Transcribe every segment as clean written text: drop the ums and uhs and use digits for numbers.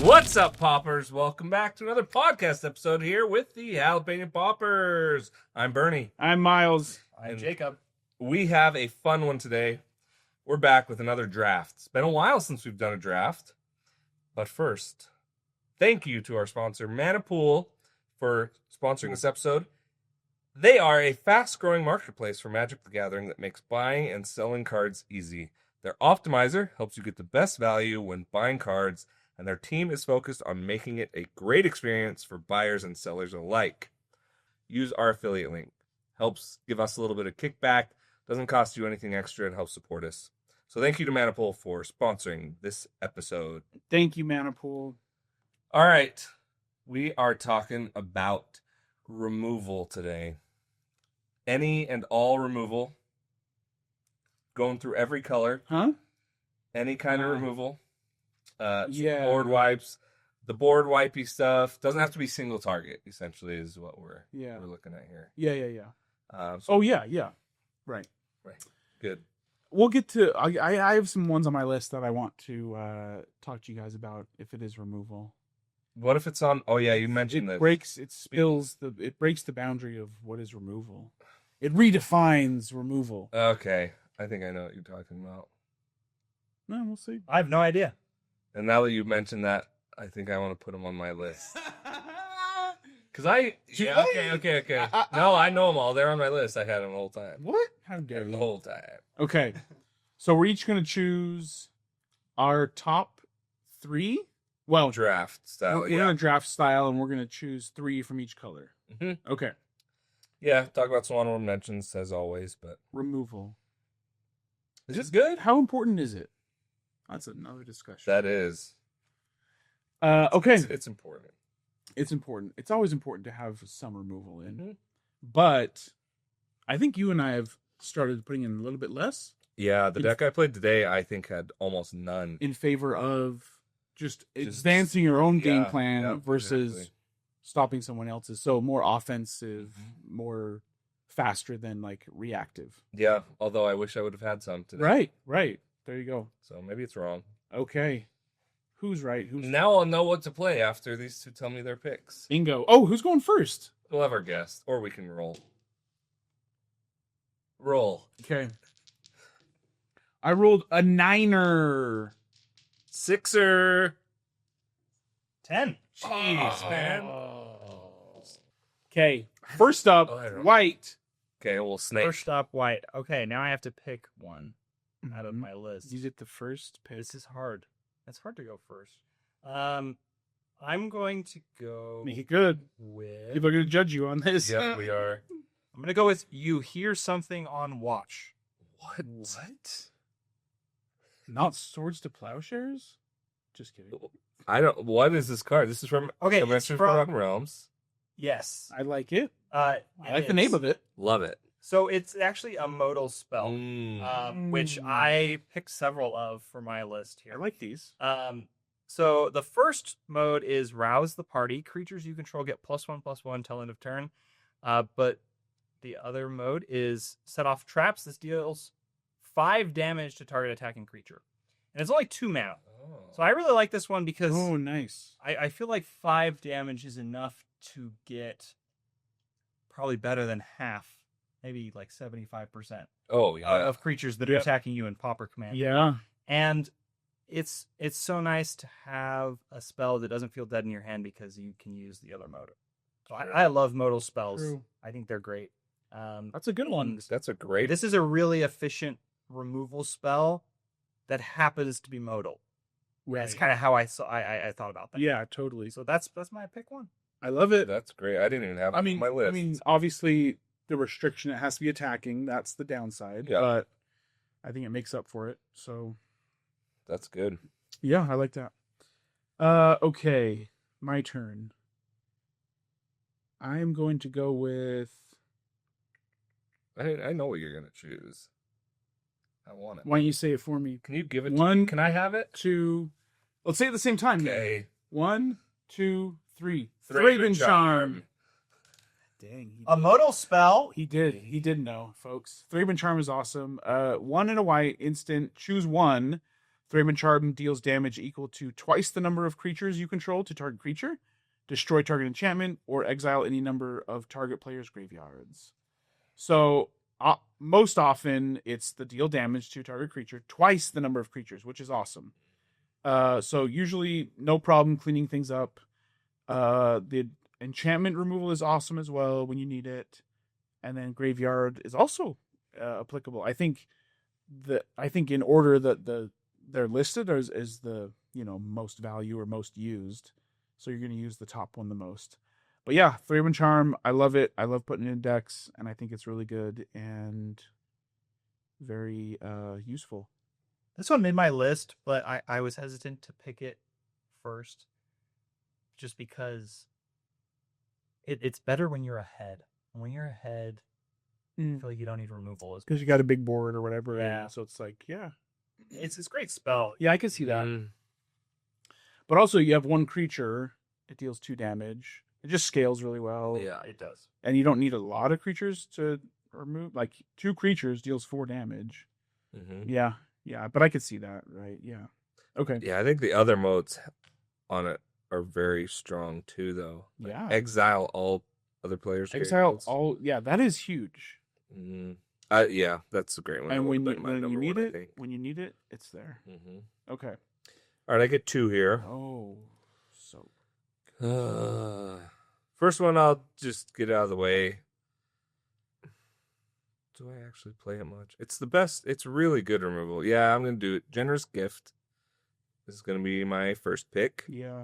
What's up, Paupers? Welcome back to another podcast episode here with the Jalapeno Paupers. I'm Bernie. I'm Miles. I'm Jacob. We have a fun one today. We're back with another draft. It's been a while since we've done a draft. But first, thank you to our sponsor, Mana Pool, for sponsoring this episode. They are a fast-growing marketplace for Magic the Gathering that makes buying and selling cards easy. Their optimizer helps you get the best value when buying cards, and their team is focused on making it a great experience for buyers and sellers alike. Use our affiliate link. Helps give us a little bit of kickback. Doesn't cost you anything extra and helps support us. So thank you to Manipool for sponsoring this episode. Thank you, Manipool. All right. We are talking about removal today. Any and all removal. Going through every color. Huh? Any kind of removal. Yeah. Board wipes. The board wipey stuff. Doesn't have to be single target, essentially, is what we're looking at here. Yeah. So, yeah. Right. Good. We'll get to... I have some ones on my list that I want to talk to you guys about if it is removal. What if it's on... Oh, yeah, you mentioned that. It breaks the boundary of what is removal. It redefines removal. Okay. I think I know what you're talking about. No, we'll see. I have no idea. And now that you mentioned that, I think I want to put them on my list. Because okay. No, I know them all. They're on my list. I had them the whole time. What? How dare you? The whole time. Okay. So we're each going to choose our top 3. Well, draft style. We're going to draft style, and we're going to choose 3 from each color. Mm-hmm. Okay. Yeah, talk about some honorable mentions as always, but removal. Is this good? How important is it? That's another discussion. That is. Okay. It's important. It's important. It's always important to have some removal in. Mm-hmm. But I think you and I have started putting in a little bit less. Yeah, the deck I played today, I think, had almost none. In favor of just advancing your own game plan versus stopping someone else's. So more offensive, more faster than like reactive. Yeah, although I wish I would have had some today. Right. There you go. So maybe it's wrong. Okay. Who's right? Now I'll know what to play after these two tell me their picks. Bingo. Oh, who's going first? We'll have our guest, or we can roll. Roll. Okay. I rolled a 9er. 6er. 10. Jeez, man. Okay. First up, white. Okay, well, snake. First up, white. Okay, now I have to pick one out of my list. You get the first pick. This is hard. It's hard to go first. I'm going to go... Make it good. With... People are going to judge you on this. Yep, we are. I'm going to go with You Hear Something on Watch. What? Not Swords to Plowshares? Just kidding. I don't... What is this card? This is from... Okay, it's from Forgotten Realms. Yes. I like it. I like the name of it. Love it. So it's actually a modal spell, which I picked several of for my list here. I like these. So the first mode is Rouse the Party. Creatures you control get +1/+1 till end of turn. But the other mode is Set Off Traps. This deals 5 damage to target attacking creature. And it's only 2 mana. Oh. So I really like this one because nice. I feel like 5 damage is enough to get probably better than half. Maybe like 75% of creatures that are attacking you in Pauper Commander. Yeah. And it's so nice to have a spell that doesn't feel dead in your hand because you can use the other mode. So I love modal spells. True. I think they're great. That's a good one. That's a great... This is a really efficient removal spell that happens to be modal. Right. That's kind of how I thought about that. Yeah, totally. So that's my pick one. I love it. That's great. I didn't even have it on my list. I mean, obviously... the restriction, it has to be attacking. That's the downside. Yeah. But I think it makes up for it. So that's good. Yeah, I like that. Okay. My turn. I'm going to go with... I know what you're going to choose. I want it. Why don't you say it for me? Can you give it One, Can I have it? 2... Let's say it at the same time. Okay. 1, 2, 3. Thraben Charm. dang. A modal spell. He did know, folks. Thraben Charm is awesome. 1 and a white, instant, choose 1. Thraben Charm deals damage equal to twice the number of creatures you control to target creature, destroy target enchantment, or exile any number of target players' graveyards. So, most often, it's the deal damage to target creature, twice the number of creatures, which is awesome. So, usually, no problem cleaning things up. The enchantment removal is awesome as well when you need it. And then graveyard is also applicable. I think in order that they're listed is the most value or most used. So you're going to use the top one the most. But yeah, Thraben Charm, I love it. I love putting it in decks, and I think it's really good and very useful. This one made my list, but I was hesitant to pick it first, just because it's better when you're ahead. And when you're ahead, I feel like you don't need removal. Because you got a big board or whatever. Yeah. So it's like, yeah. It's a great spell. Yeah, I can see that. But also, you have 1 creature. It deals 2 damage. It just scales really well. Yeah, it does. And you don't need a lot of creatures to remove. Like, 2 creatures deals 4 damage. Mm-hmm. Yeah. But I could see that, right? Yeah. Okay. Yeah, I think the other modes on it are very strong too, though. Like Yeah. exile all other players. Exile all. Yeah, that is huge. Mm-hmm. Yeah, that's a great one. And when you need it, it's there. Mm-hmm. Okay. All right, I get 2 here. Oh, so. First one, I'll just get out of the way. Do I actually play it much? It's the best. It's really good removal. Yeah, I'm going to do it. Generous Gift. This is going to be my first pick. Yeah.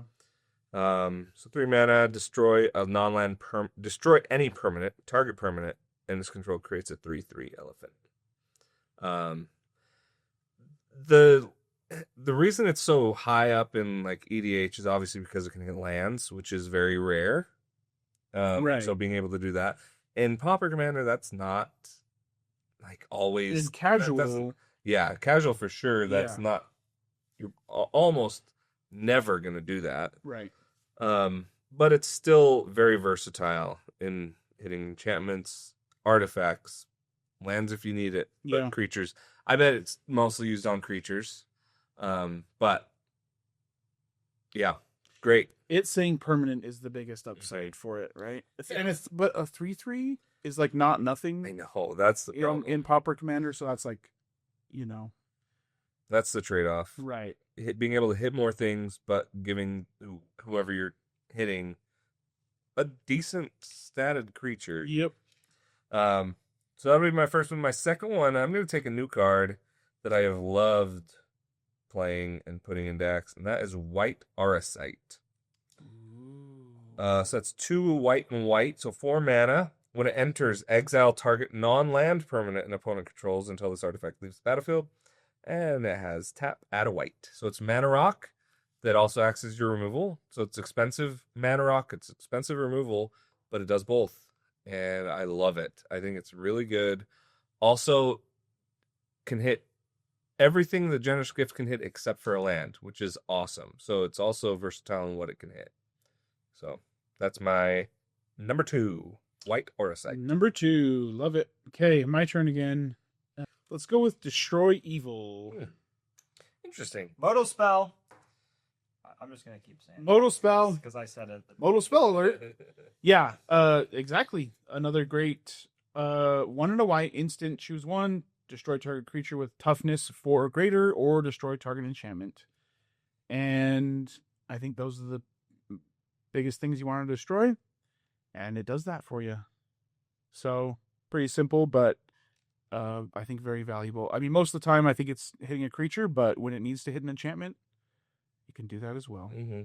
So 3 mana, destroy a non-land destroy any permanent, target permanent, and its control creates a 3/3 elephant. The reason it's so high up in like EDH is obviously because it can hit lands, which is very rare. Right. So being able to do that in Pauper Commander, that's not like always. It's casual. Yeah, casual for sure. That's not. You're almost never going to do that. Right. But it's still very versatile in hitting enchantments, artifacts, lands if you need it, but creatures. I bet it's mostly used on creatures. But yeah, great. It's saying permanent is the biggest upside for it, right? But a 3/3 is like not nothing. I know that's the problem. In Pauper Commander, so that's like, that's the trade-off, right? Being able to hit more things, but giving whoever you're hitting a decent statted creature. Yep. So that'll be my first one. My second one, I'm going to take a new card that I have loved playing and putting in decks, and that is White Auracite. So that's 2 white and white, so 4 mana. When it enters, exile target non-land permanent an opponent controls until this artifact leaves the battlefield. And it has tap, add a white. So it's mana rock that also acts as your removal. So it's expensive mana rock, it's expensive removal, but it does both. And I love it. I think it's really good. Also can hit everything the Generous Gift can hit except for a land, which is awesome. So it's also versatile in what it can hit. So that's my number 2, White Auracite. Number 2, love it. Okay, my turn again. Let's go with Destroy Evil. Interesting. Modal spell. I'm just going to keep saying Modal spell. because I said it. Modal spell alert. Yeah, exactly. Another great 1 and a white instant. Choose 1. Destroy target creature with toughness 4 or greater, or destroy target enchantment. And I think those are the biggest things you want to destroy. And it does that for you. So, pretty simple, but I think very valuable. I mean, most of the time I think it's hitting a creature, but when it needs to hit an enchantment, you can do that as well. Mm-hmm.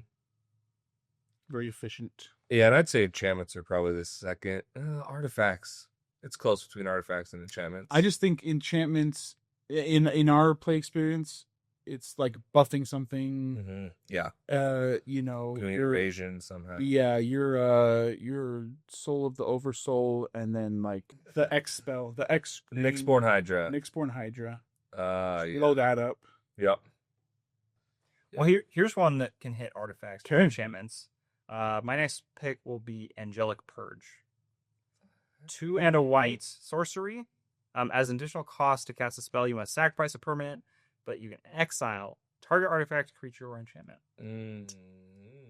Very efficient. Yeah, and I'd say enchantments are probably the second. Artifacts. It's close between artifacts and enchantments. I just think enchantments, in our play experience, it's like buffing something. Mm-hmm. Yeah. Doing evasion somehow. Yeah, your Soul of the Oversoul, and then like the X spell, the X Nyxborn Hydra. Nyxborn Hydra. Yeah. Blow that up. Yep. Well, here's one that can hit artifacts and enchantments. My next pick will be Angelic Purge. 2 and a white sorcery. As an additional cost to cast a spell, you must sacrifice a permanent, but you can exile target artifact, creature, or enchantment.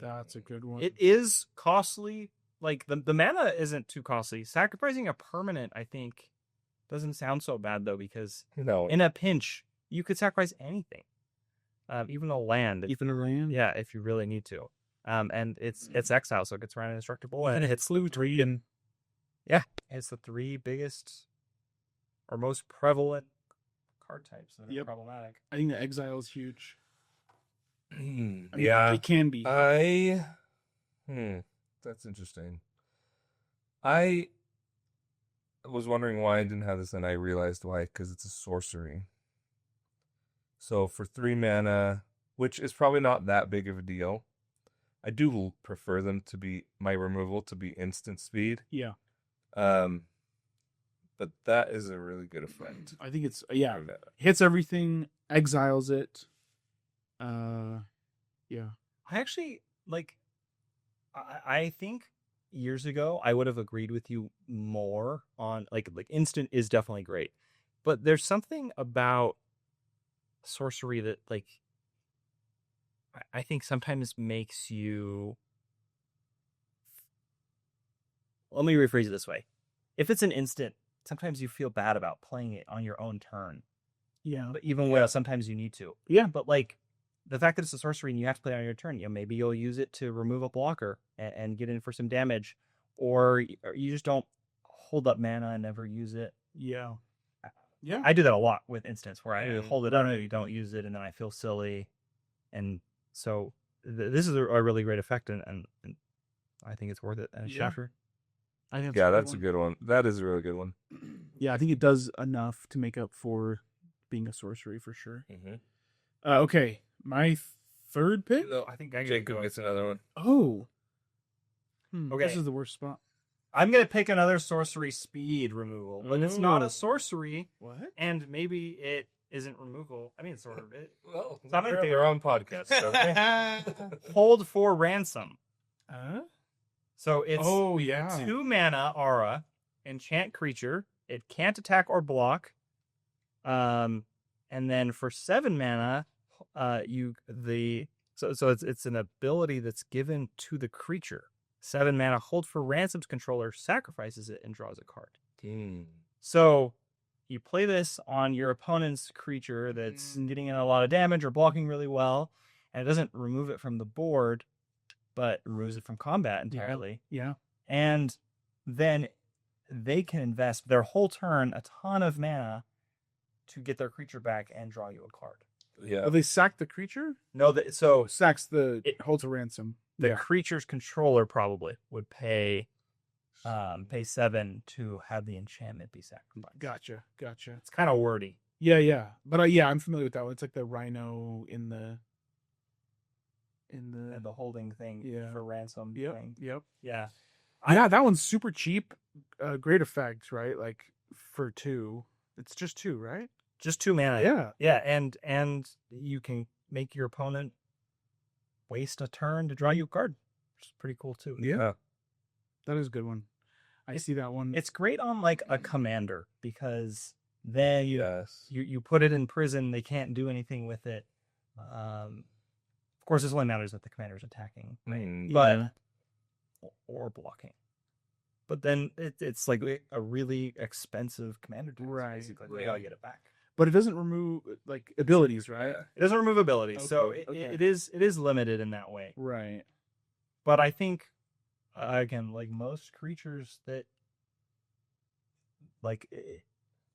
That's a good one. It is costly. Like, the mana isn't too costly. Sacrificing a permanent, I think, doesn't sound so bad, though, because No. in a pinch, you could sacrifice anything. Even a land. Even a land? Yeah, if you really need to. And it's exile, so it gets around indestructible, and it's Flew 3 and it's the 3 biggest or most prevalent card types that are problematic. I think the exile is huge. I mean, Yeah. it can be. That's interesting. I was wondering why I didn't have this, and I realized why, because it's a sorcery. So for 3 mana, which is probably not that big of a deal, I do prefer them to be, my removal to be instant speed. Yeah. But that is a really good effect. I think it's hits everything, exiles it. Yeah. I actually I think years ago I would have agreed with you more on like instant is definitely great, but there's something about sorcery that I think sometimes makes you. Let me rephrase it this way: if it's an instant, sometimes you feel bad about playing it on your own turn. Yeah. But even when sometimes you need to. Yeah. But the fact that it's a sorcery and you have to play it on your turn, maybe you'll use it to remove a blocker and get in for some damage, or you just don't hold up mana and never use it. Yeah. Yeah. I do that a lot with instants where I hold it up and you don't use it, and then I feel silly. And so this is a really great effect, and I think it's worth it as a chapter. I think that's a good one. That is a really good one. Yeah, I think it does enough to make up for being a sorcery for sure. Mm-hmm. Okay, my third pick. I think Jacob gets another one. Oh, okay. This is the worst spot. I'm gonna pick another sorcery speed removal, but it's not a sorcery. What? And maybe it isn't removal. I mean, sort of it. Well, So I'm gonna pick their own podcast. Okay? Hold for ransom. So it's 2 2 mana aura, enchant creature. It can't attack or block. And then for 7 mana, it's an ability that's given to the creature. 7 mana, hold for ransom's controller, sacrifices it and draws a card. So you play this on your opponent's creature that's getting in a lot of damage or blocking really well, and it doesn't remove it from the board, but removes it from combat entirely. Yeah. And then they can invest their whole turn a ton of mana to get their creature back and draw you a card. Yeah. Well, they sack the creature? No, so Sacks holds a ransom. the creature's controller probably would pay 7 to have the enchantment be sacrificed. Gotcha. It's kind of wordy. Yeah. But I'm familiar with that one. It's like the rhino in the And the holding thing for ransom thing. Yep. Yeah. That one's super cheap. Great effect, right? Like for 2. It's just 2, right? Just 2 mana. Yeah. Yeah, and you can make your opponent waste a turn to draw you a card, which is pretty cool too. Yeah. That is a good one. I see that one. It's great on a commander because then you put it in prison, they can't do anything with it. Of course, this only matters if the commander's attacking, but or blocking. But then it's like a really expensive commander tool. Right. Basically, they gotta get it back. But it doesn't remove abilities, right? It doesn't remove abilities, Okay, so okay. it is limited in that way. Right. But I think again, most creatures that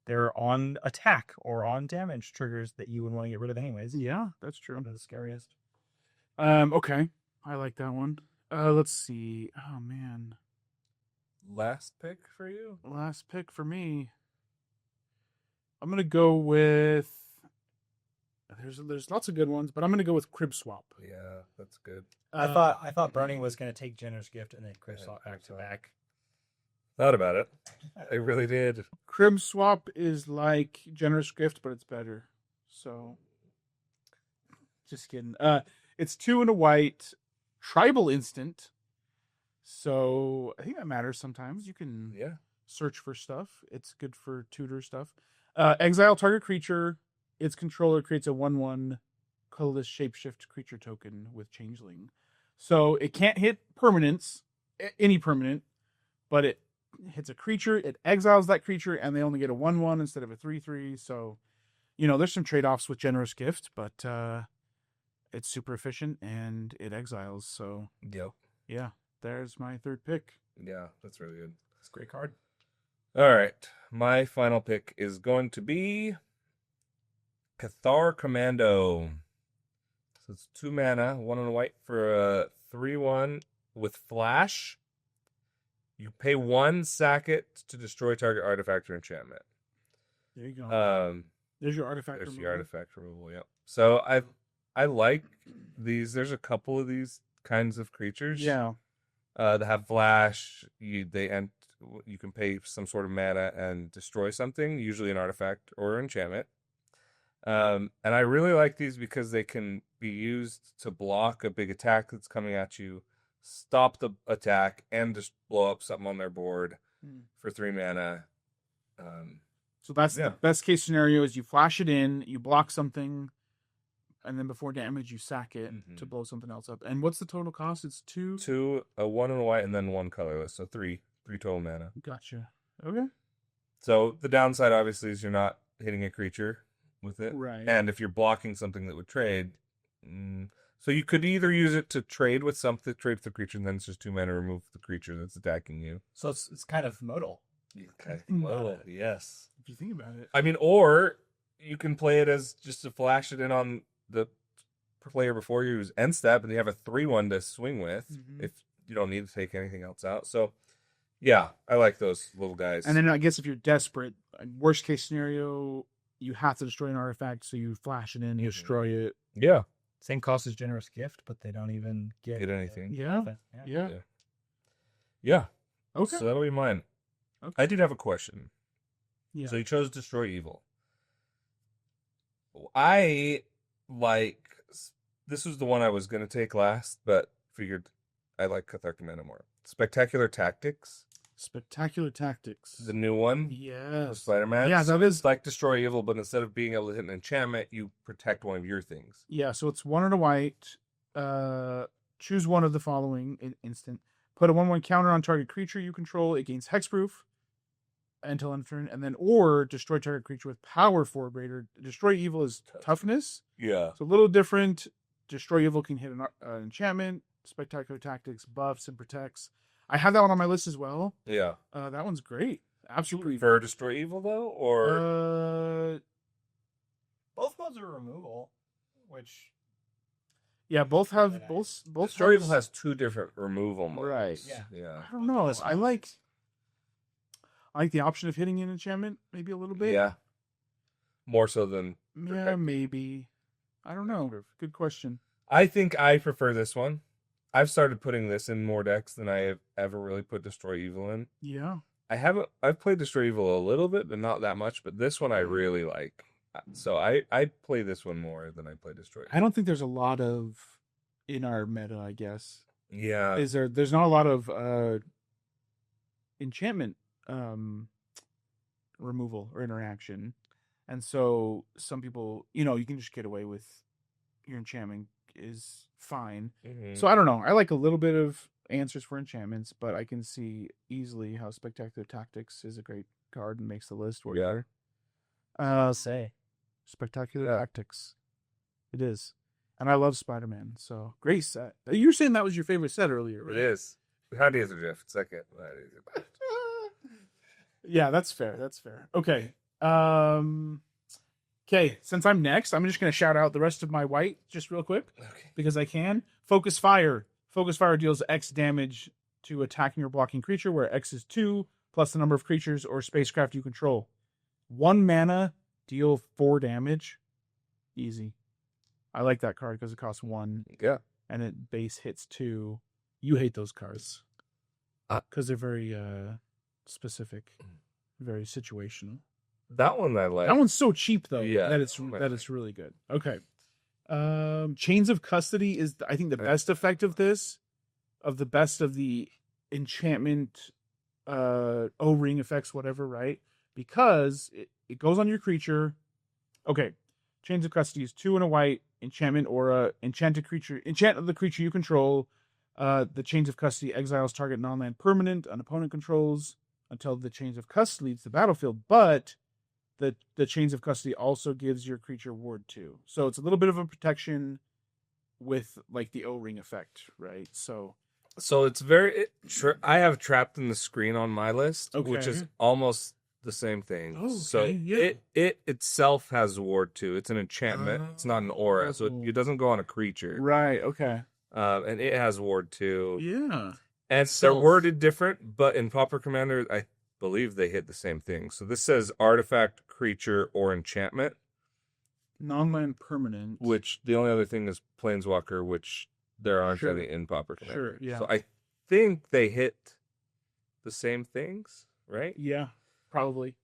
they're on attack or on damage triggers that you would want to get rid of anyways. Yeah, that's true. They're the scariest. Okay. I like that one. Let's see. Oh man. Last pick for you? Last pick for me. I'm gonna go with. There's lots of good ones, but I'm gonna go with Crib Swap. Yeah, that's good. I thought Burning was going to take Generous Gift and then Crib Swap back to back. Thought about it. I really did. Crib Swap is like Generous Gift, but it's better. So, just kidding. It's 2 and a white, tribal instant. So I think that matters sometimes. You can search for stuff. It's good for tutor stuff. Exile target creature. Its controller creates a 1/1 colorless shapeshift creature token with changeling. So it can't hit permanents, any permanent, but it hits a creature, it exiles that creature, and they only get a 1/1 instead of a 3/3. So, there's some trade-offs with Generous Gift, but it's super efficient and it exiles. So, Yep. yeah, there's my third pick. Yeah, that's really good. It's a great card. All right. My final pick is going to be Pauper Commander. So it's 2 mana, 1 and a white for a 3/1 with flash. You pay 1, sack it to destroy target artifact or enchantment. There you go. There's your artifact There's removal. your artifact removal, yep. So I like these. There's a couple of these kinds of creatures. Yeah. That have flash. You can pay some sort of mana and destroy something, usually an artifact or enchantment. And I really like these because they can be used to block a big attack that's coming at you, stop the attack, and just blow up something on their board for 3 mana. So that's the best case scenario is you flash it in, you block something, and then before damage you sack it to blow something else up. And what's the total cost? It's 2? 2, a 1 and a white, and then 1 colorless. So 3 total mana. Gotcha. Okay. So the downside obviously is you're not hitting a creature with it. Right. And if you're blocking something that would trade, so you could either use it to trade with something, trade with the creature, and then it's just 2 mana, remove the creature that's attacking you. So it's kind of modal. Okay. Well, yes. If you think about it. I mean, or you can play it as just to flash it in on the player before you who's end step, and you have a 3/1 to swing with if you don't need to take anything else out. So, yeah, I like those little guys. And then I guess if you're desperate, worst case scenario, you have to destroy an artifact, so you flash it in, you destroy it. Yeah. Same cost as Generous Gift, but they don't even get anything. Yeah. Yeah. Okay. So that'll be mine. Okay. I did have a question. Yeah. So you chose Destroy Evil. I like... This was the one I was going to take last, but figured I like Pauper Commander more. Spectacular Tactics. Spectacular Tactics. The new one. Yes. Spider-Man. Yeah, that is... It's like Destroy Evil, but instead of being able to hit an enchantment, you protect one of your things. Yeah, so it's 1 and a white. Choose one of the following instant. Put a 1/1 counter on target creature you control. It gains hexproof until end of turn, and then or destroy target creature with power 4 greater. Destroy Evil is toughness. Yeah. It's a little different. Destroy Evil can hit an enchantment. Spectacular Tactics buffs and protects. I have that one on my list as well. Yeah. That one's great. Absolutely. For Destroy Evil, though? Or... both modes are removal, which... Yeah, both have... both Destroy Evil has 2 different removal modes. Right. Yeah. I don't know. I like the option of hitting an enchantment maybe a little bit. Yeah. More so than... Yeah, maybe. I don't know. Good question. I think I prefer this one. I've started putting this in more decks than I have ever really put Destroy Evil in. Yeah. I've played Destroy Evil a little bit, but not that much. But this one I really like. So I play this one more than I play Destroy Evil. I don't think there's a lot of in our meta, I guess. Yeah. There's not a lot of enchantment removal or interaction. And so some people, you can just get away with your enchantment is fine. Mm-hmm. So I don't know. I like a little bit of answers for enchantments, but I can see easily how Spectacular Tactics is a great card and makes the list work better. I'll say. Spectacular Tactics. It is. And I love Spider-Man, so great set. You were saying that was your favorite set earlier, right? It is. How do you drift? Second. Yeah, that's fair. That's fair. Okay. Okay, since I'm next, I'm just going to shout out the rest of my white just real quick. Okay. Because I can. Focus Fire. Focus Fire deals X damage to attacking or blocking creature, where X is 2, plus the number of creatures or spacecraft you control. 1 mana, deal 4 damage. Easy. I like that card because it costs 1. Yeah. And it base hits 2. You hate those cards. Because they're very specific. Very situational. That one I like. That one's so cheap though. Yeah. That it's really good. Okay. Chains of Custody is I think the best effect of this, of the best of the enchantment O-ring effects, whatever, right? Because it goes on your creature. Okay. Chains of Custody is 2 and a white, enchantment aura, enchant the creature you control. The Chains of Custody exiles target non-land permanent an opponent controls until the Chains of Custody leaves the battlefield, but the Chains of Custody also gives your creature ward 2. So it's a little bit of a protection with like the O-ring effect, right? So it's I have Trapped in the Screen on my list, which is almost the same thing. Oh, okay, so yeah. it itself has ward 2. It's an enchantment. It's not an aura, so it doesn't go on a creature. Right, okay. And it has ward 2. Yeah. And they're worded different, but in Pauper Commander, I believe they hit the same thing. So this says artifact, creature, or enchantment. Non-land permanent. Which the only other thing is Planeswalker, which there aren't any in Pauper Commander. Sure, yeah. So I think they hit the same things, right? Yeah, probably.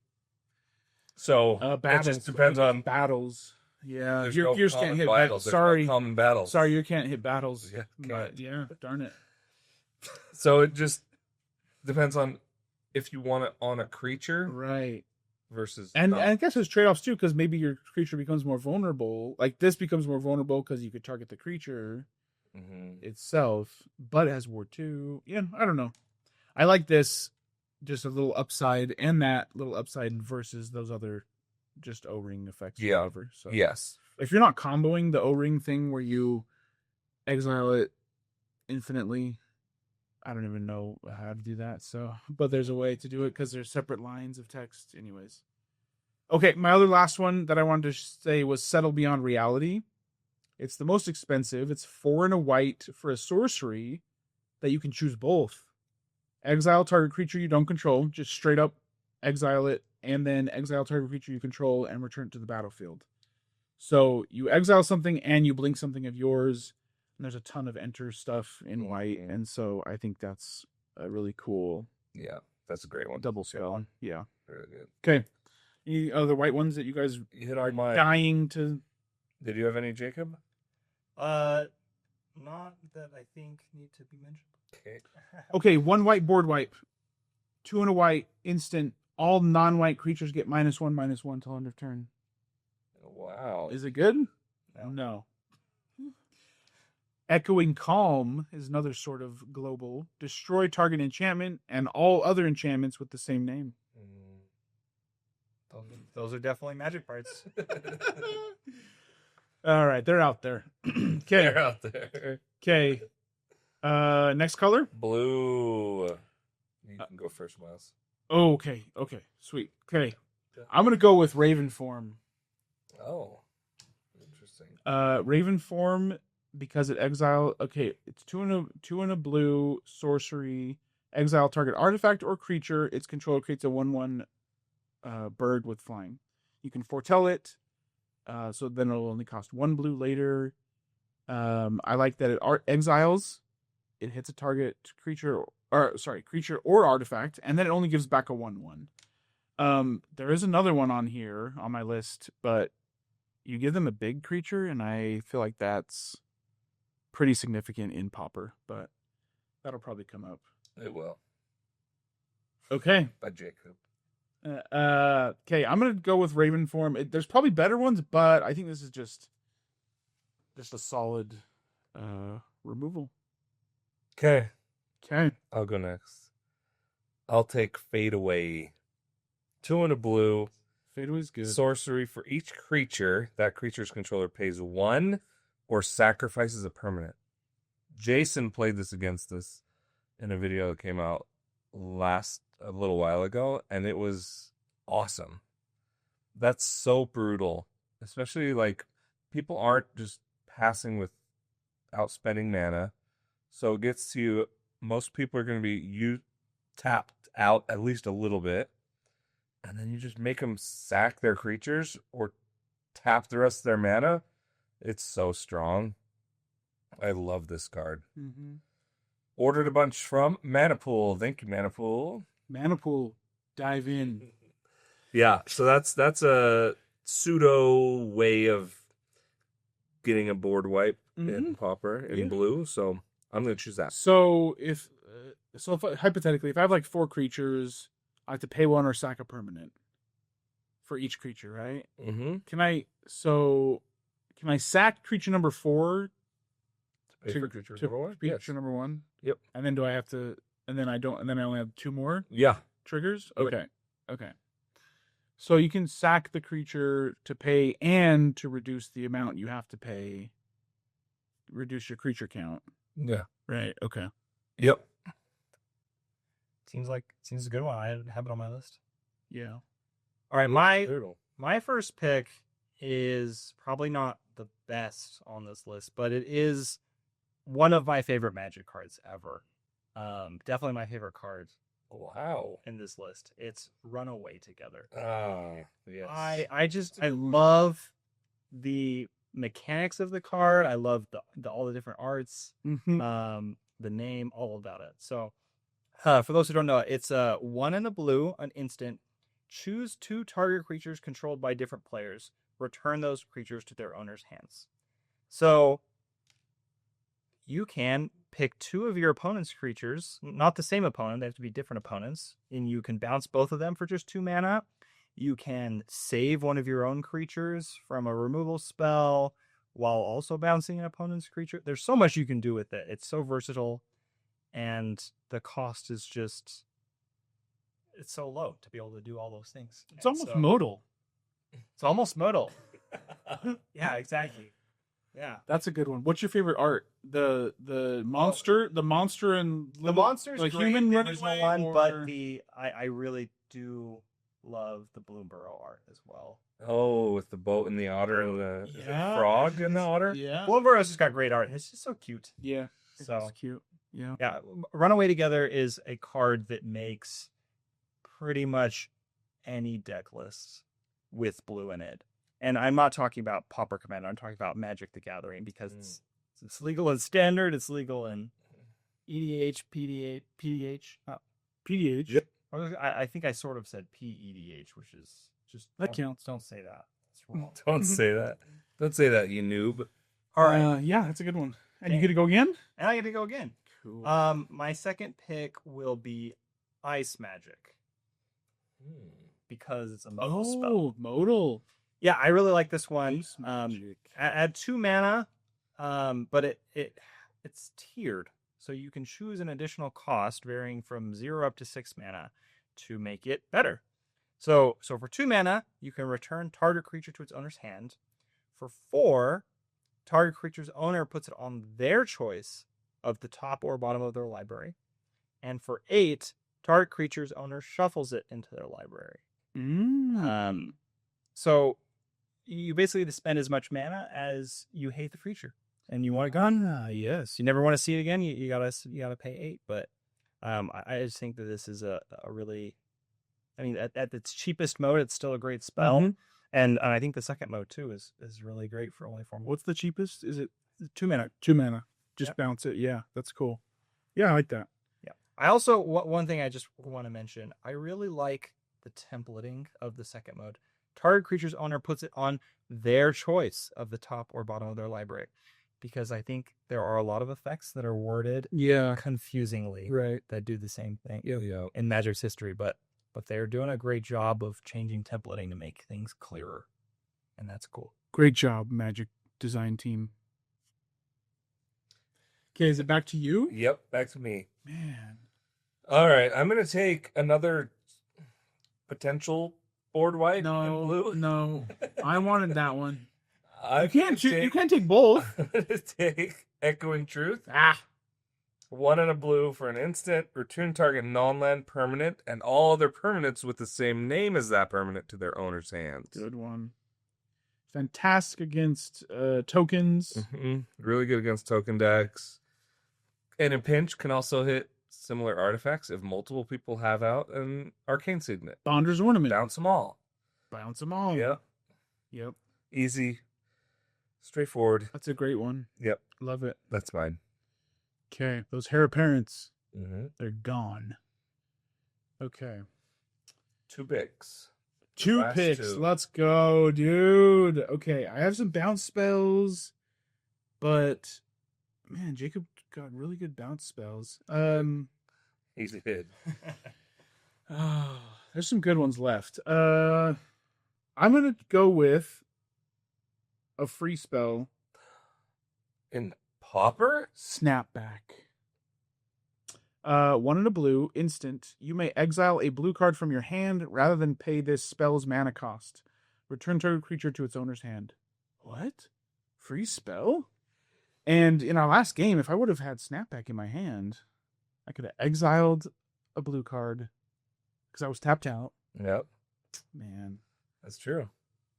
So battles. It just depends on battles. Yeah, There's yours no can't hit battles. battles. There's Sorry, no common battles. sorry, you can't hit battles. Yeah, but yeah, darn it. So it just depends on if you want it on a creature, Right. Versus and I guess there's trade-offs too, because maybe your creature becomes more vulnerable. Like this becomes more vulnerable because you could target the creature itself, but it has ward 2. Yeah, I don't know. I like this just a little upside and that little upside versus those other just O-ring effects. Yeah. Whatever. So Yes. if you're not comboing the O-ring thing where you exile it infinitely, I don't even know how to do that. So, but there's a way to do it because there's separate lines of text. Anyways. Okay, my other last one that I wanted to say was Settle Beyond Reality. It's the most expensive. It's 4 and a white for a sorcery that you can choose both. Exile target creature you don't control. Just straight up exile it, and then exile target creature you control and return it to the battlefield. So you exile something and you blink something of yours. And there's a ton of enter stuff in white, and so I think that's a really cool. Yeah, that's a great one. Double spell. Yeah. Very good. Okay. Any other white ones that you guys hit on my dying to? Did you have any, Jacob? Not that I think need to be mentioned. Okay. Okay, 1 white board wipe, 2 and a white instant. All non-white creatures get -1/-1 till end of turn. Wow. Is it good? No. Echoing Calm is another sort of global. Destroy target enchantment and all other enchantments with the same name. Those are definitely magic parts. All right, they're out there. Okay. They're out there. Okay. Next color? Blue. You can go first, Miles. Oh, okay. Okay. Sweet. Okay. I'm going to go with Raven Form. Oh. Interesting. Raven Form, because it exile. Okay, it's 2 and a blue sorcery. Exile target artifact or creature. Its controller creates a 1/1 bird with flying. You can foretell it, so then it'll only cost 1 blue later. I like that it exiles. It hits a target creature or artifact, and then it only gives back a 1/1. There is another one on here on my list, but you give them a big creature, and I feel like that's pretty significant in Pauper, but that'll probably come up. It will. Okay. By Jacob. Okay, I'm gonna go with Raven Form. There's probably better ones, but I think this is just a solid removal. Okay. Okay. I'll go next. I'll take Fade Away. 2 and a blue. Fade Away is good. Sorcery for each creature. That creature's controller pays 1 or sacrifices a permanent. Jason played this against us in a video that came out a little while ago, and it was awesome. That's so brutal. Especially, like, people aren't just passing without spending mana. So it gets to you. Most people are going to be tapped out at least a little bit. And then you just make them sack their creatures or tap the rest of their mana. It's so strong. I love this card. Mm-hmm. Ordered a bunch from Manapool. Thank you, Manapool. Manapool, dive in. Yeah, so that's a pseudo way of getting a board wipe in Pauper in blue. So I'm going to choose that. So if so if hypothetically, if I have like 4 creatures, I have to pay 1 or sack a permanent for each creature, right? Mm-hmm. Can I sack creature number 4 Pay for creature to number 1? creature number 1? Yep. And then do I have to? And then I don't. And then I only have 2 more Yeah. triggers. Yep. Okay. Okay. So you can sack the creature to pay and to reduce the amount you have to pay. Reduce your creature count. Yeah. Right. Okay. Yep. Seems a good one. I have it on my list. Yeah. All right, Brutal. my first pick is probably not the best on this list, but it is one of my favorite Magic cards ever. Definitely my favorite card Wow. in this list. It's Runaway Together. Ah, yes. I love the mechanics of the card. I love the all the different arts, Mm-hmm. the name, all about it. So, for those who don't know, it's 1 in a blue, an instant. Choose 2 target creatures controlled by different players. Return those creatures to their owner's hands. So you can pick 2 of your opponent's creatures, not the same opponent, they have to be different opponents, and you can bounce both of them for just 2 mana. You can save one of your own creatures from a removal spell while also bouncing an opponent's creature. There's so much you can do with it. It's so versatile, and the cost is just, it's so low to be able to do all those things. It's almost modal. It's almost modal. Yeah, exactly. Yeah. That's a good one. What's your favorite art? The monster, and The monster's like great, human the running original away, one, or... but I really do love the Bloomburrow art as well. Oh, with the boat and the otter and the Yeah. frog and the otter? Yeah. Bloomburrow's just got great art. It's just so cute. Yeah. So It's cute. Yeah. yeah, Runaway Together is a card that makes pretty much any deck list with blue in it. And I'm not talking about Pauper Commander. I'm talking about Magic the Gathering because it's legal in Standard. It's legal in EDH, PDH. PDH. Yep. I think I sort of said PEDH, which is just That counts. Don't say that. It's wrong. Don't say that. Don't say that, you noob. All right, Yeah, that's a good one. And you Okay. get to go again? and I get to go again. Cool. My second pick will be Ice Magic because it's a modal spell. modal. Yeah, I really like this one. Ice magic. Add 2 mana, but it's tiered, so you can choose an additional cost varying from 0 up to 6 mana to make it better. So for 2 mana, you can return target creature to its owner's hand. For 4, target creature's owner puts it on their choice of the top or bottom of their library. And for 8, target creature's owner shuffles it into their library. So you basically have to spend as much mana as you hate the creature, and you want it gone. Yes, you never want to see it again. You gotta pay 8. But I just think that this is a really, I mean, at its cheapest mode, it's still a great spell, Mhm. and I think the second mode too is really great for only 4 mana. What's the cheapest? Is it 2 mana? 2 mana? Just Yeah. bounce it. Yeah, that's cool. Yeah, I like that. Yeah. I also one thing I just want to mention. I really like the templating of the second mode. Target creature's owner puts it on their choice of the top or bottom of their library, because I think there are a lot of effects that are worded Yeah. confusingly Right. that do the same thing Yeah. in Magic's history, but they're doing a great job of changing templating to make things clearer, and that's cool. Great job, Magic design team. Okay, is it back to you? Yep, back to me. Man. All right, I'm going to take another potential board white and blue. No. I wanted that one. I You can't take both. I'm going to take Echoing Truth. Ah. 1 and a blue for an instant. Return target non-land permanent and all other permanents with the same name as that permanent to their owner's hands. Good one. Fantastic against tokens. Really good against token decks. And in pinch can also hit similar artifacts if multiple people have out an Arcane Signet. Bonder's Ornament. Bounce them all. Bounce them all. Yep. Yep. Easy. Straightforward. That's a great one. Yep. Love it. That's fine. Okay. Those hair apparents, Mm-hmm. they're gone. Okay. 2 picks. 2 Last picks. 2. Let's go, dude. Okay. I have some bounce spells, but man, Jacob got really good bounce spells. He did. Oh, there's some good ones left. I'm gonna go with a free spell, In Pauper? Snapback. 1 and a blue, instant. You may exile a blue card from your hand rather than pay this spell's mana cost. Return target creature to its owner's hand. What? Free spell? And in our last game, if I would have had Snapback in my hand, I could have exiled a blue card because I was tapped out. Yep. Man, That's true.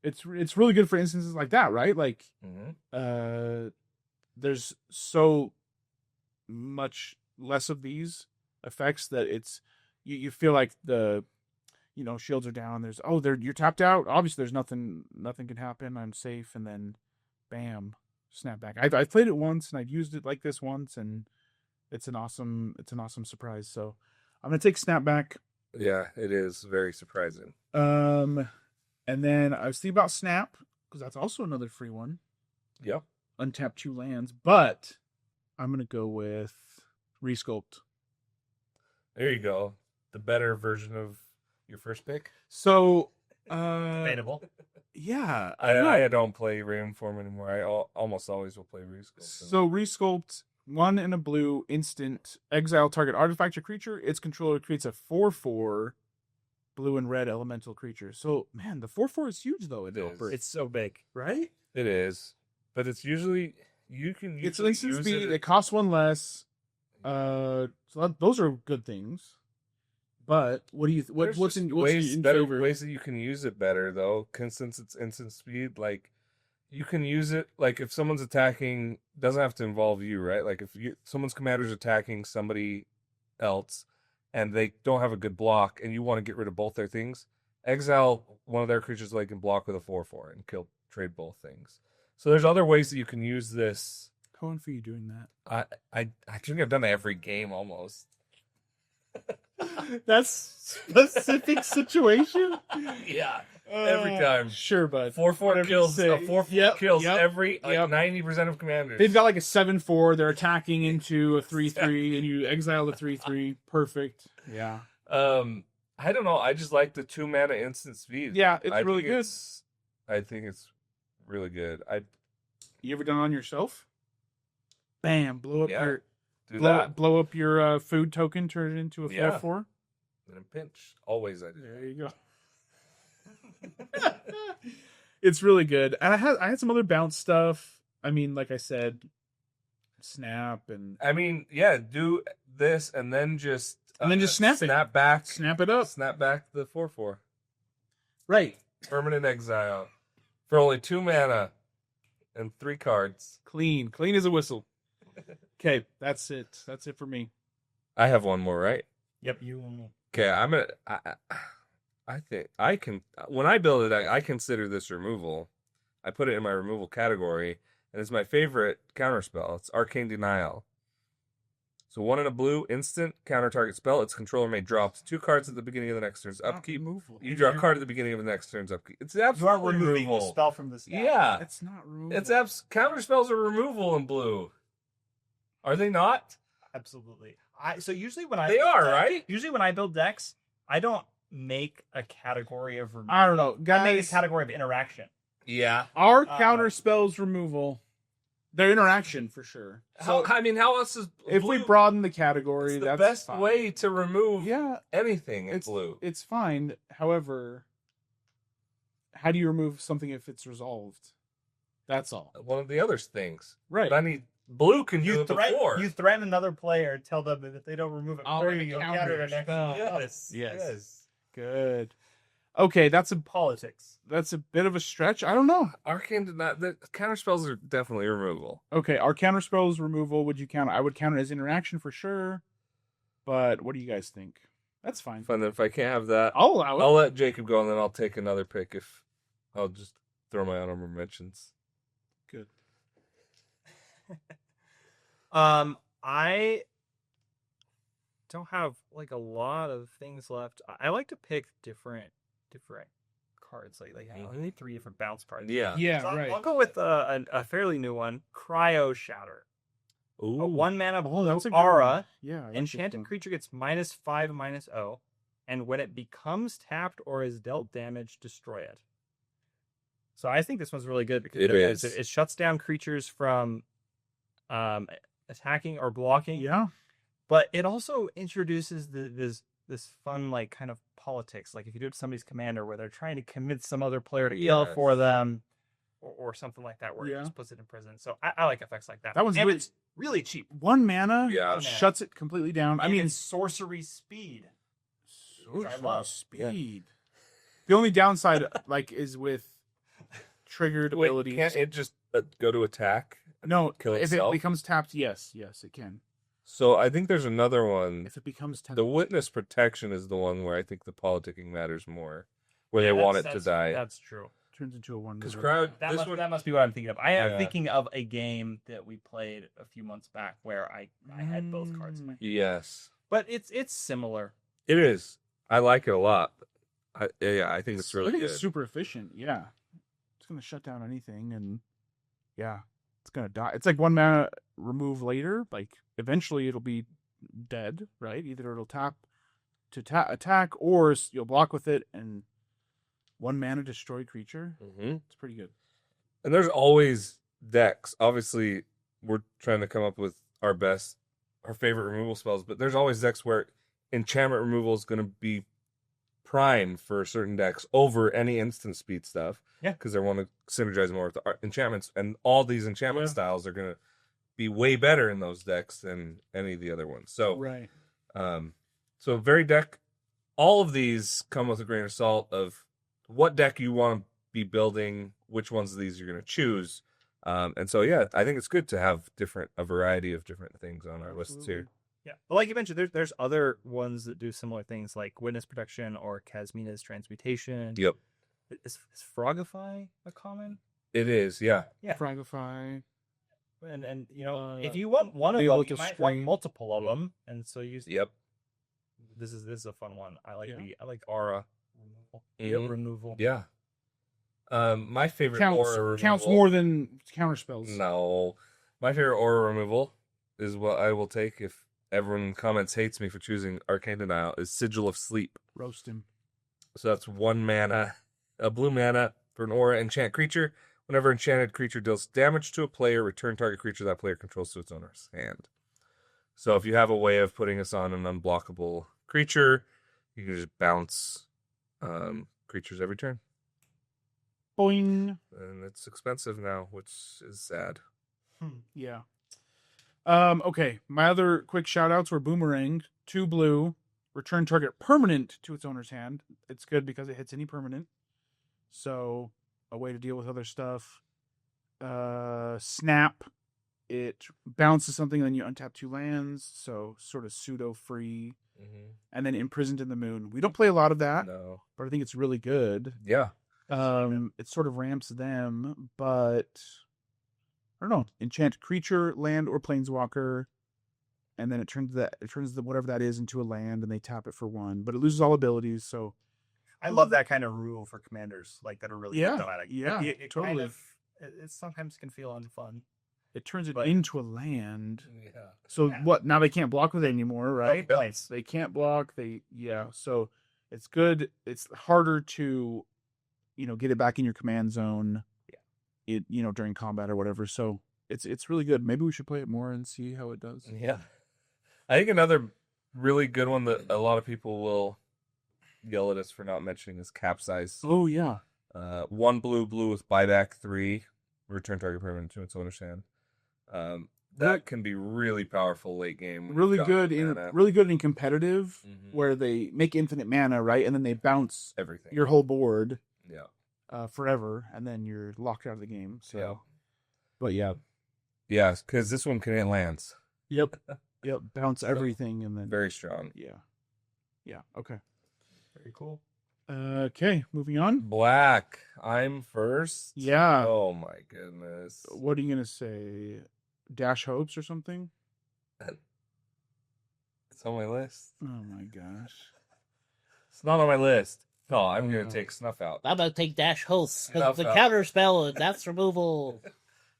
it's really good for instances like that, right? Like, Mm-hmm. there's so much less of these effects that it's you feel like the shields are down. There's you're tapped out. Obviously, there's nothing can happen. I'm safe, and then bam, Snapback. I've played it once and I've used it like this once, and it's an awesome surprise. So I'm gonna take Snapback. Yeah, it is very surprising. And then I was thinking about Snap because that's also another free one. Yep. Untap 2 lands, but I'm gonna go with Resculpt. There you go. The better version of your first pick. So, Debatable. yeah, I don't play Rainform anymore. I almost always will play Resculpt. So Resculpt, 1 and a blue, instant, exile target artifact or creature. Its controller creates a 4/4 blue and red elemental creature. So, man, the 4/4 is huge though. It is. Pauper, It's so big. right? It is, but it's usually you can. It's usually instant use speed. It costs 1 less. So those are good things. But what do you? There's What's just in better favor? ways that you can use it better though. 'Cause since it's instant speed, like you can use it like if someone's attacking, doesn't have to involve you, right? Like if someone's commander's attacking somebody else and they don't have a good block and you want to get rid of both their things, exile one of their creatures like and block with a 4/4 and trade both things. So there's other ways that you can use this. Going for you doing that. I think I've done that every game almost. That's specific situation. Yeah. Every time. Sure, bud. 4/4 Whatever you kills. say. A 4/4 Yep, kills yep, every yep. 90% of commanders. They've got like a 7/4. They're attacking into a 3/3, and you exile the 3/3. Perfect. Yeah. I don't know. I just like the 2 mana instant speed. Yeah, it's I really think good. I think it's really good. You ever done it on yourself? Bam! Blow up Yeah, your do that. blow up your food token. Turn it into a 4/4. In a pinch, always I do. There you go. It's really good, and I had some other bounce stuff. I mean, like I said, Snap and I mean, yeah, do this and then just snap it. snap back, snap it up. snap back the 4/4 Right. permanent exile for only 2 mana and 3 cards. Clean as a whistle. Okay, that's it. That's it for me. I have one more, right? Yep, you and me. Okay, I'm gonna. I think I can. When I build it, I consider this removal. I put it in my removal category, and it's my favorite counterspell. It's Arcane Denial. So 1 and a blue, instant counter target spell. Its controller may draw up to 2 cards at the beginning of the next turn's upkeep. Removal. You draw a card at the beginning of the next turn's upkeep. It's You are absolutely removing the removal. spell from the stack. Yeah, It's not removal. it's counter spells are removal in blue. Are they not? Absolutely. So usually when I They build are, decks- right? Usually when I build decks, I don't make a category of removal. I don't know, I make a guys. category of interaction. Yeah. Our counter spells removal. Their interaction for sure. So I mean, how else is If blue, we broaden the category, it's the that's best fine. way to remove Yeah, anything in it's blue. It's fine. However, how do you remove something if it's resolved? That's all. One of the other things. Right. But I need blue can do You it before. threaten another player, tell them that if they don't remove it, I'll for make a you, you'll counter counter it next spell. Yes. Yes. Good. Okay, that's Politics. a bit of a stretch. I don't know. Arcane did not. The counter spells are definitely removal. Okay, our counter spells removal. Would you count? I would count it as interaction for sure. But what do you guys think? That's fine. And then if I can't have that, I'll allow it. I'll let Jacob go, and then I'll take another pick. If I'll just throw my honorable mentions. Good. I don't have like a lot of things left. I like to pick different cards. Like I need 3 different bounce cards. Yeah. Yeah, So right. I'll go with a fairly new one, Cryo Shatter. Ooh. A 1 mana Oh, that's a good aura. one. Yeah. I like this Enchanted one. creature gets -5/-0, and when it becomes tapped or is dealt damage, destroy it. So I think this one's really good because It is. it shuts down creatures from attacking or blocking. Yeah. But it also introduces this fun like kind of politics. Like if you do it to somebody's commander where they're trying to convince some other player to kill Yes. for them, or something like that, where it Yeah. just puts it in prison. So I like effects like that. That one's and good. it's really cheap. 1 mana Yeah. shuts it completely down. I And mean, it's sorcery speed. which I sorcery love. speed. The only downside, like, is with triggered Wait, abilities. can't it just go to attack? No, kill if itself? it becomes tapped, yes, it can. So I think there's another one. If it becomes tapped, The witness protection is the one where I think the politicking matters more, where they Yeah, want it to that's- die. That's true. turns into a 1. Because crowd, That this must, one, that must be what I'm thinking of. I am Yeah. thinking of a game that we played a few months back where I had both cards in my hand. yes, But it's similar. it is. I like it a lot. I think it's I really think good. it's super efficient. Yeah, it's gonna shut down anything, and yeah, it's gonna die. It's like 1 mana remove later. Like eventually, it'll be dead, right? Either it'll tap to attack, or you'll block with it, and 1 mana destroy creature. hmm It's pretty good. And there's always decks. Obviously, we're trying to come up with our favorite removal spells, but there's always decks where enchantment removal is going to be prime for certain decks over any instant speed stuff. Yeah. Because they want to synergize more with the enchantments, and all these enchantment Yeah. styles are going to be way better in those decks than any of the other ones. So, Right. so very deck. All of these come with a grain of salt of what deck you want to be building, which ones of these you're going to choose. And so, yeah, I think it's good to have a variety of different things on our lists here. Yeah. But like you mentioned, there's other ones that do similar things like witness protection or Casmina's transmutation. Yep, Is Frogify a common? it is. Yeah, Yeah. Frogify. And you know, if you want one of the them, ability you to might want swing. multiple of them. And so yep. this is a fun one. I like Yeah. I like aura removal. Mhm. Removal. Yeah. My favorite Counts aura removal. counts more than counter spells. No, my favorite aura removal is what I will take if everyone comments hates me for choosing Arcane Denial. Is Sigil of Sleep. Roast him. So that's 1 mana, a blue mana for an aura enchant creature. Whenever enchanted creature deals damage to a player, return target creature that player controls to its owner's hand. So if you have a way of putting us on an unblockable creature, you can just bounce creatures every turn. Boing. And it's expensive now, which is sad. Yeah. Okay. My other quick shout outs were Boomerang, 2 blue, return target permanent to its owner's hand. It's good because it hits any permanent. So, a way to deal with other stuff. Snap, it bounces something, then you untap 2 lands. So, sort of pseudo free. And then Imprisoned in the Moon. We don't play a lot of that, No. but I think it's really good. Yeah. It sort of ramps them, but I don't know. Enchant creature, land, or planeswalker, and then it turns whatever that is into a land, and they tap it for 1. But it loses all abilities, so I love that kind of rule for commanders, like that are really Yeah, thematic. yeah, it totally. Kind of, it sometimes can feel unfun. it turns it But- into a land. Yeah. So Yeah. what? Now they can't block with it anymore, right? Nice. They can't block. So it's good. It's harder to, get it back in your command zone. Yeah. During combat or whatever. So it's really good. Maybe we should play it more and see how it does. Yeah. I think another really good one that a lot of people will yell at us for not mentioning is Capsize. Oh yeah. 1 blue with buyback 3, return target permanent to its owner's hand. That can be really powerful late game. when Really you've got good mana. in competitive, Mhm. where they make infinite mana, right, and then they bounce Everything. your whole board Yeah. forever, and then you're locked out of the game. So, Yeah. but yeah, Yeah, because this one can hit lands. yep, bounce everything, and then Very strong. yeah, okay, Very cool. okay, moving on. Black. I'm first. Yeah, Oh my goodness. what are you gonna say? Dash Hopes or something? It's on my list. Oh my gosh. It's not on my list. No, I'm Oh. gonna take Snuff Out. I'm gonna take Dash Hosts because Snuff the out. counter spell, that's removal.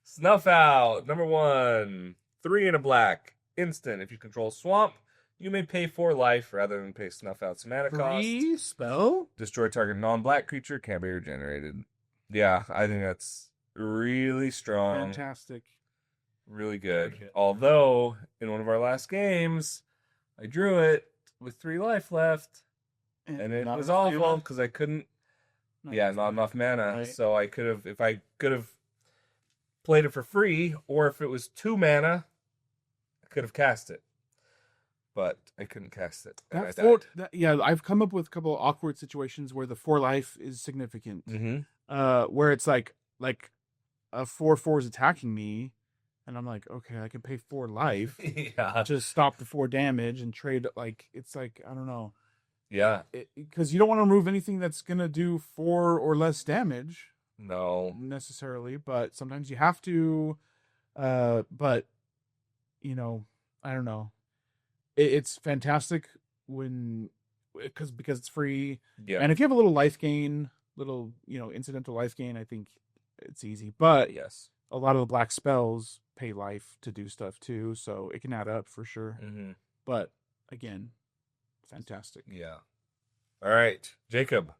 Snuff Out, number 1. 3 and a black. Instant. If you control swamp, you may pay 4 life rather than pay snuff out some mana cost. Free spell? Destroy target non-black creature, can't be regenerated. Yeah, I think that's really strong. Fantastic. Really good. Pretty good. Although, in one of our last games, I drew it with 3 life left, and it Not was enough awful mana? because I couldn't. Not Yeah, enough not enough mana. Right. So I could have, if I could have played it for free, or if it was 2 mana, I could have cast it. But I couldn't cast it. And I died. Yeah, I've come up with a couple of awkward situations where the 4 life is significant. Mm-hmm. Where it's like a 4/4 is attacking me, and I'm like, okay, I can pay 4 life Yeah. to stop the 4 damage and trade. Like, it's like, I don't know, Yeah. because you don't want to remove anything that's gonna do 4 or less damage No. necessarily, but sometimes you have to. But you know, I don't know. It's fantastic because it's free. Yeah. And if you have a little life gain, incidental life gain, I think it's easy. But Yes. a lot of the black spells pay life to do stuff too, so it can add up for sure. Mm-hmm. But again, fantastic. Yeah. All right, Jacob.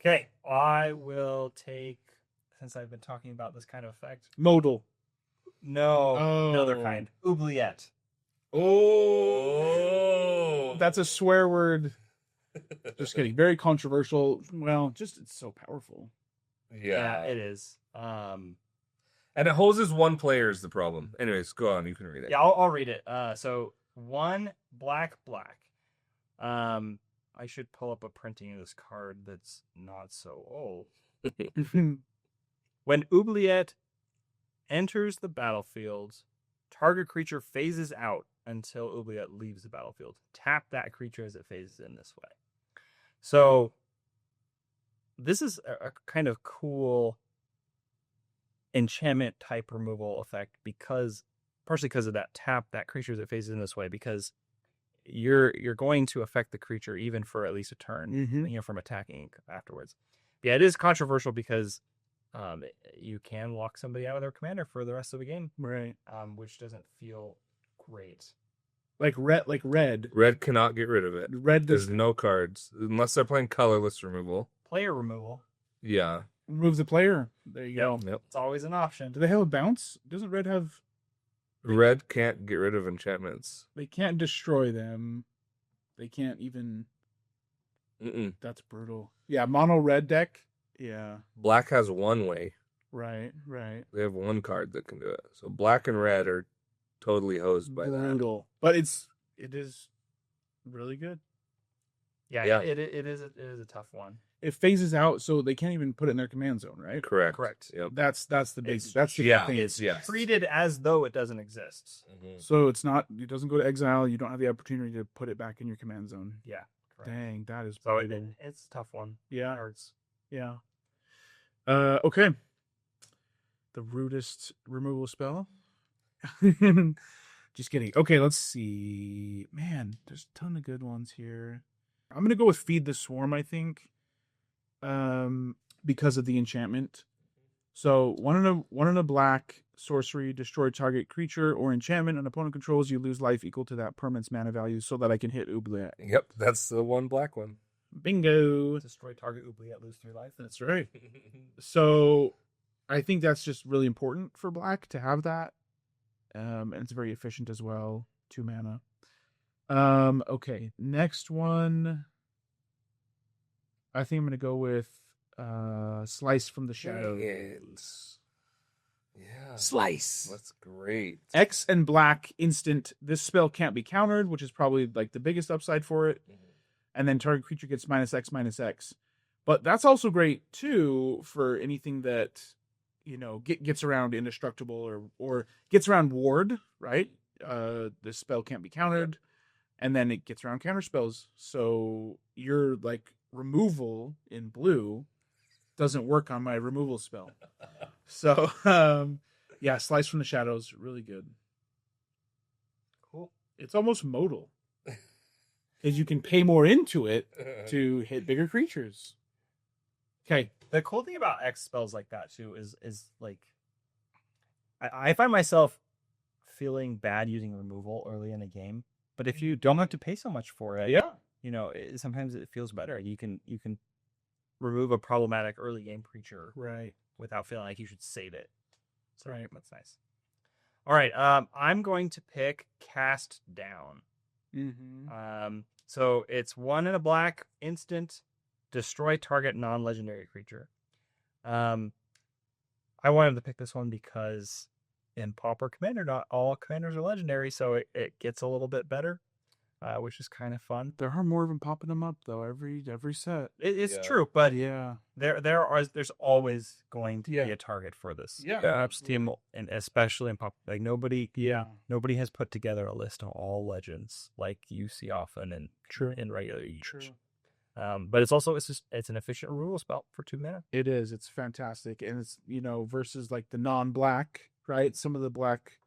Okay, I will take, since I've been talking about this kind of effect. Modal. No, Oh. another kind. Oubliette. Oh, That's a swear word. Just kidding. Very controversial. Well, just it's so powerful. yeah. It is. And it hoses one player is the problem. Anyways, go on. You can read it. Yeah, I'll read it. So 1 black. I should pull up a printing of this card that's not so old. When Oubliette enters the battlefield, target creature phases out until Oubliette leaves the battlefield. Tap that creature as it phases in this way. So this is a kind of cool enchantment type removal effect partially because of that tap that creature as it phases in this way, because you're going to affect the creature even for at least a turn, Mhm. from attacking afterwards. Yeah, it is controversial because you can lock somebody out of their commander for the rest of the game, Right. which doesn't feel great. Like red. Red cannot get rid of it. Red There's does no cards unless they're playing colorless removal. Player removal. Yeah. remove the player. There you go. Yep. It's always an option. Do they have a bounce? Doesn't red have? Red can't get rid of enchantments. They can't destroy them. They can't even. Mm-mm. That's brutal. Yeah, mono red deck. Yeah. Black has one way. Right. They have one card that can do it. So black and red are totally hosed by that. Brutal. But it is really good. Yeah. It is a tough one. It phases out, so they can't even put it in their command zone, right? Correct. Yep. That's the big. It's- That's the yeah, thing. it's yes. Treated as though it doesn't exist. Mhm. So it's not. It doesn't go to exile. You don't have the opportunity to put it back in your command zone. Yeah. Correct. Dang, that is. So brutal. it's a tough one. Yeah. It hurts. Yeah. Okay. The rudest removal spell. Just kidding. Okay, let's see. Man, there's a ton of good ones here. I'm gonna go with Feed the Swarm, I think. Because of the enchantment. So one in a black sorcery, destroy target creature or enchantment an opponent controls, you lose life equal to that permanent's mana value so that I can hit Oubliette. Yep, that's the one black one. Bingo. Destroy target Oubliette, lose 3 life. That's right. So I think that's just really important for black to have that. And it's very efficient as well. 2 mana. Okay. Next one. I think I'm gonna go with Slice from the Shadows. Yeah. Slice. That's great. X and black instant. This spell can't be countered, which is probably like the biggest upside for it. And then target creature gets -X/-X. But that's also great too for anything that gets around indestructible or gets around ward, right? This spell can't be countered, and then it gets around counter spells. So your like removal in blue doesn't work on my removal spell. So yeah, Slice from the Shadows, really good. Cool. It's almost modal. Because you can pay more into it to hit bigger creatures. Okay. The cool thing about X spells like that too is like I find myself feeling bad using removal early in a game. But if you don't have to pay so much for it, Yeah. sometimes it feels better. You can remove a problematic early game creature Right. without feeling like you should save it. So Right. that's nice. All right, I'm going to pick Cast Down. Mm-hmm. So it's 1 and a black, instant, destroy target non-legendary creature. I wanted to pick this one because in Pauper Commander, not all commanders are legendary, so it gets a little bit better, which is kind of fun. There are more of them popping them up though every set. It's Yeah. true, but Yeah. there's always going to Yeah. be a target for this. Yeah. Team, and especially in Pauper, like nobody has put together a list of all legends like you see often in regular Age. True. But it's an efficient removal spell for 2 mana. It is. It's fantastic, and it's versus like the non-black, right? Some of the black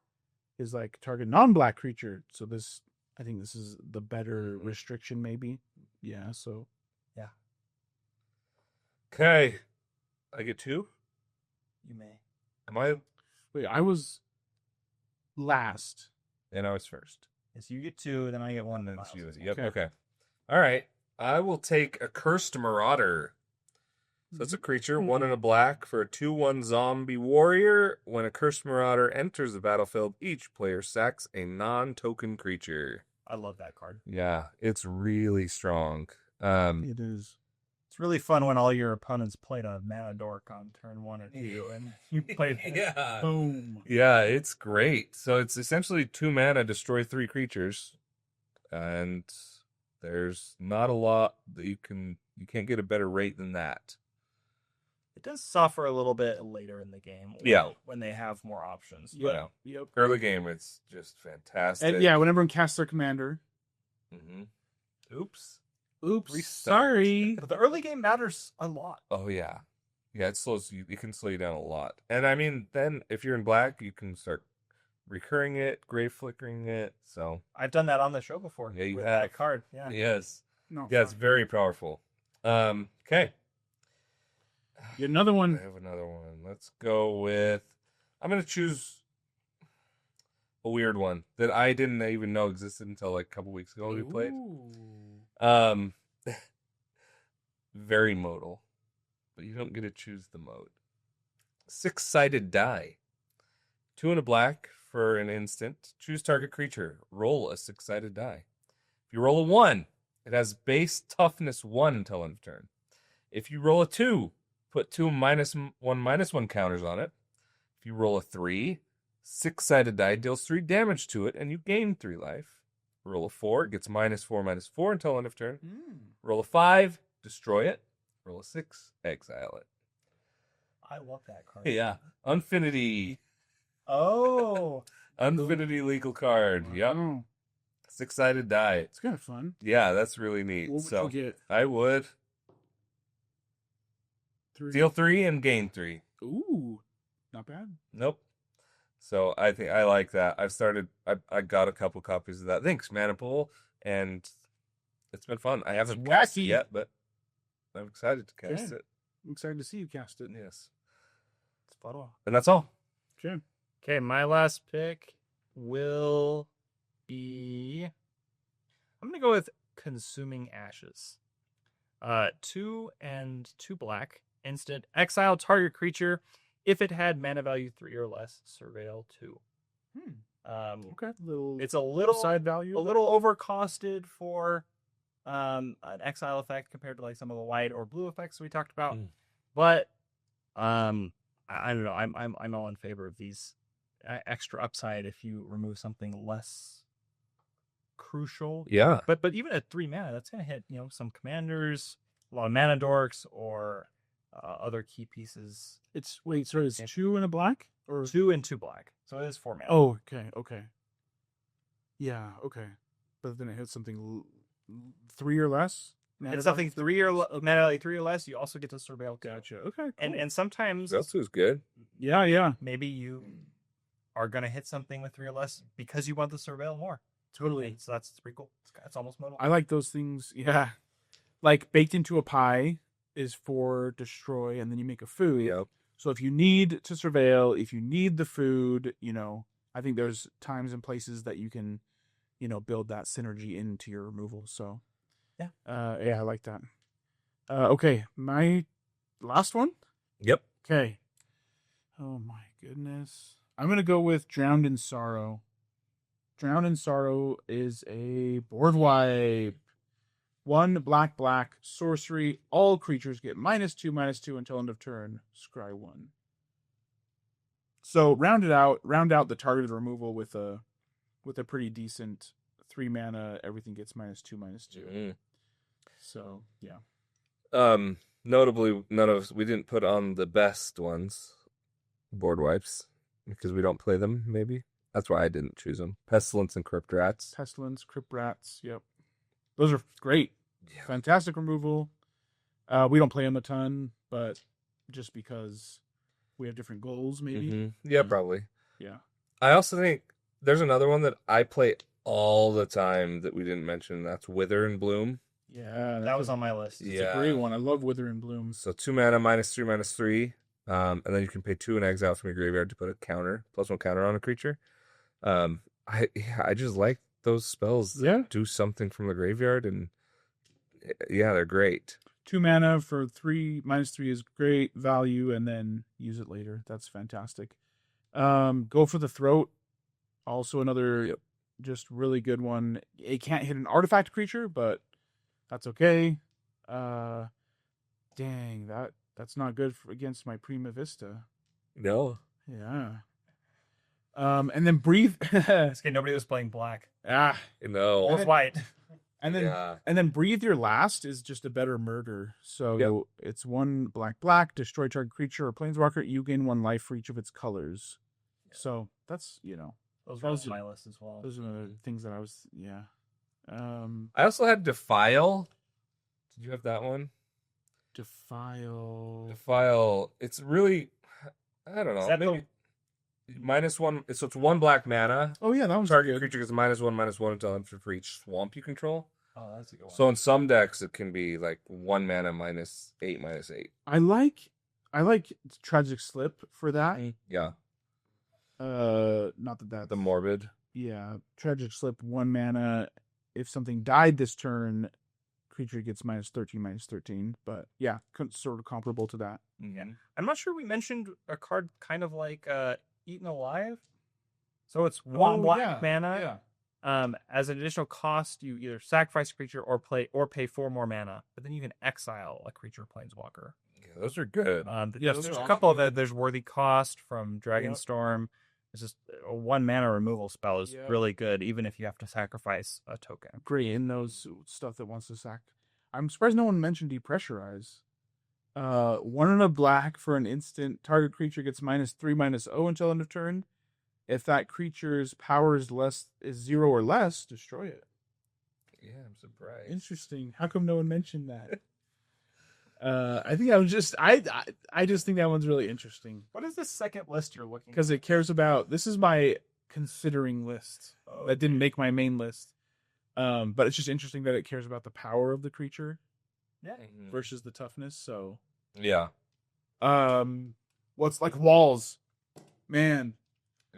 is like target non-black creature. So I think this is the better restriction, maybe. Yeah. So. Yeah. Okay. I get 2? You may. Am I? Wait, I was last. And I was first. Yes, you get 2, then I get 1. And Miles. it's you. Yep. Okay. Okay. All right. I will take a Cursed Marauder. So that's a creature, 1 and a black for a 2/1 zombie warrior. When a Cursed Marauder enters the battlefield, each player sacks a non-token creature. I love that card. Yeah, it's really strong. It is. It's really fun when all your opponents played a mana dork on turn 1 or 2, and you played yeah. Boom. Yeah, it's great. So it's essentially 2 mana, destroy 3 creatures, and there's not a lot that you can't get a better rate than that. It does suffer a little bit later in the game. Yeah. When they have more options. Yeah. Yep. Early game, it's just fantastic. And yeah, when everyone casts their commander. Mm-hmm. Oops. Oops. Restart. Sorry. But the early game matters a lot. Oh yeah, yeah. It slows you. It can slow you down a lot. And I mean, then if you're in black, you can start recurring it, grave flickering it. So I've done that on the show before. Yeah, you with have. that card. Yeah. yes, No. yeah, it's very powerful. Okay. Get another I one. have another one. Let's go with. I'm gonna choose a weird one that I didn't even know existed until like a couple weeks ago. We played. Ooh. Very modal, but you don't get to choose the mode. 6-sided die. 2 and a black for an instant. Choose target creature. Roll a 6-sided die. If you roll a 1, it has base toughness 1 until end of turn. If you roll a 2, put 2 -1/-1 counters on it. If you roll a 3, 6-sided die deals 3 damage to it, and you gain 3 life. Roll a 4, it gets -4/-4 until end of turn. Roll a 5, destroy it. Roll a 6, exile it. I love that card. Yeah. Unfinity. Oh. Unfinity legal card. Yep. Wow. 6-sided die. It's kind of fun. Yeah, that's really neat. What would So you get? I would 3. deal 3 and gain 3. Ooh. Not bad. Nope. So I think I like that. I got a couple copies of that. Thanks, Manipool. And it's been fun. I haven't cast it wacky. yet, but I'm excited to cast Yeah. it. I'm excited to see you cast it. Yes. It's fun. And that's all. Okay. Okay, my last pick will be. I'm gonna go with Consuming Ashes. 2 and 2 black. Instant exile target creature. If it had mana value 3 or less, surveil 2. Okay. It's a little side value. a little overcosted for an exile effect compared to like some of the white or blue effects we talked about. But I don't know. I'm all in favor of these extra upside if you remove something less crucial. Yeah. But even at 3 mana, that's gonna hit some commanders, a lot of mana dorks, or other key pieces. It's so it's 2 and a black or 2 and 2 black, so it is 4 mana. Oh, okay. Yeah, okay. But then it hits something 3 or less. It's something 3 or mana value 3 or less. You also get to surveil. Gotcha. Okay. Cool. And sometimes That's who's good. yeah. maybe you are gonna hit something with 3 or less because you want the surveil more. Totally. So that's pretty cool. It's almost modal. I like those things. Yeah. Like baked into a pie is for destroy, and then you make a food. Yep. So if you need to surveil, if you need the food, I think there's times and places that you can, build that synergy into your removal. So, Yeah. I like that. Okay, my last one. Yep. Okay. Oh my goodness. I'm gonna go with Drowned in Sorrow. Drowned in Sorrow is a board wipe. 1 black sorcery. All creatures get -2/-2 until end of turn. Scry 1. So round out the targeted removal with a pretty decent 3 mana. Everything gets -2/-2. Mm. So yeah. Notably, we didn't put on the best ones, board wipes, because we don't play them. Maybe that's why I didn't choose them. Pestilence and Crypt Rats. Pestilence, Crypt Rats. Yep, those are great. Yeah. Fantastic removal. We don't play them a ton, but just because we have different goals, maybe. Mm-hmm. Yeah, probably. Yeah. I also think there's another one that I play all the time that we didn't mention. That's Wither and Bloom. Yeah, That was on my list. It's a great one. I love Wither and Bloom. So 2 mana, -3/-3. And then you can pay 2 and exile from your graveyard to put a counter, +1 counter on a creature. I just like those spells that do something from the graveyard, and yeah, they're great. 2 mana for 3 -3 is great value, and then use it later. That's fantastic. Go for the Throat. Also another just really good one. It can't hit an artifact creature, but that's okay. Dang, that's not good against my Prima Vista. No. Yeah. And then Breathe. It's okay, nobody was playing black. No. All was white. And then Breathe Your Last is just a better murder. So it's 1 black, destroy target creature or planeswalker. You gain 1 life for each of its colors. Yeah. So that's those are on my list as well. Those are the things that I was I also had Defile. Did you have that one? Defile. It's really, I don't know. Is that maybe -1. So it's 1 black mana. Oh yeah, that was Target good. creature gets -1/-1 until end for each swamp you control. Oh, that's a good one. So in some decks it can be like 1 mana -8/-8. I like Tragic Slip for that. Yeah. Not that The morbid. Yeah, Tragic Slip 1 mana. If something died this turn, creature gets -13/-13. But yeah, sort of comparable to that. Yeah. I'm not sure we mentioned a card kind of like Eaten Alive. So it's 1 black mana. Yeah. As an additional cost, you either sacrifice a creature or pay 4 more mana. But then you can exile a creature planeswalker. Yeah, those are good. There's a couple of it. There's Worthy Cost from Dragonstorm. It's just a 1 mana removal spell is really good, even if you have to sacrifice a token. Great in those stuff that wants to sack. I'm surprised no one mentioned Depressurize. 1 and a black for an instant. Target creature gets -3/-0 until end of turn. If that creature's power is 0 or less, destroy it. Yeah, I'm surprised. Interesting. How come no one mentioned that? I think I just think that one's really interesting. What is the second list you're looking at? Because it cares about, this is my considering list that didn't make my main list. But it's just interesting that it cares about the power of the creature versus the toughness. So yeah. What's like walls? Man.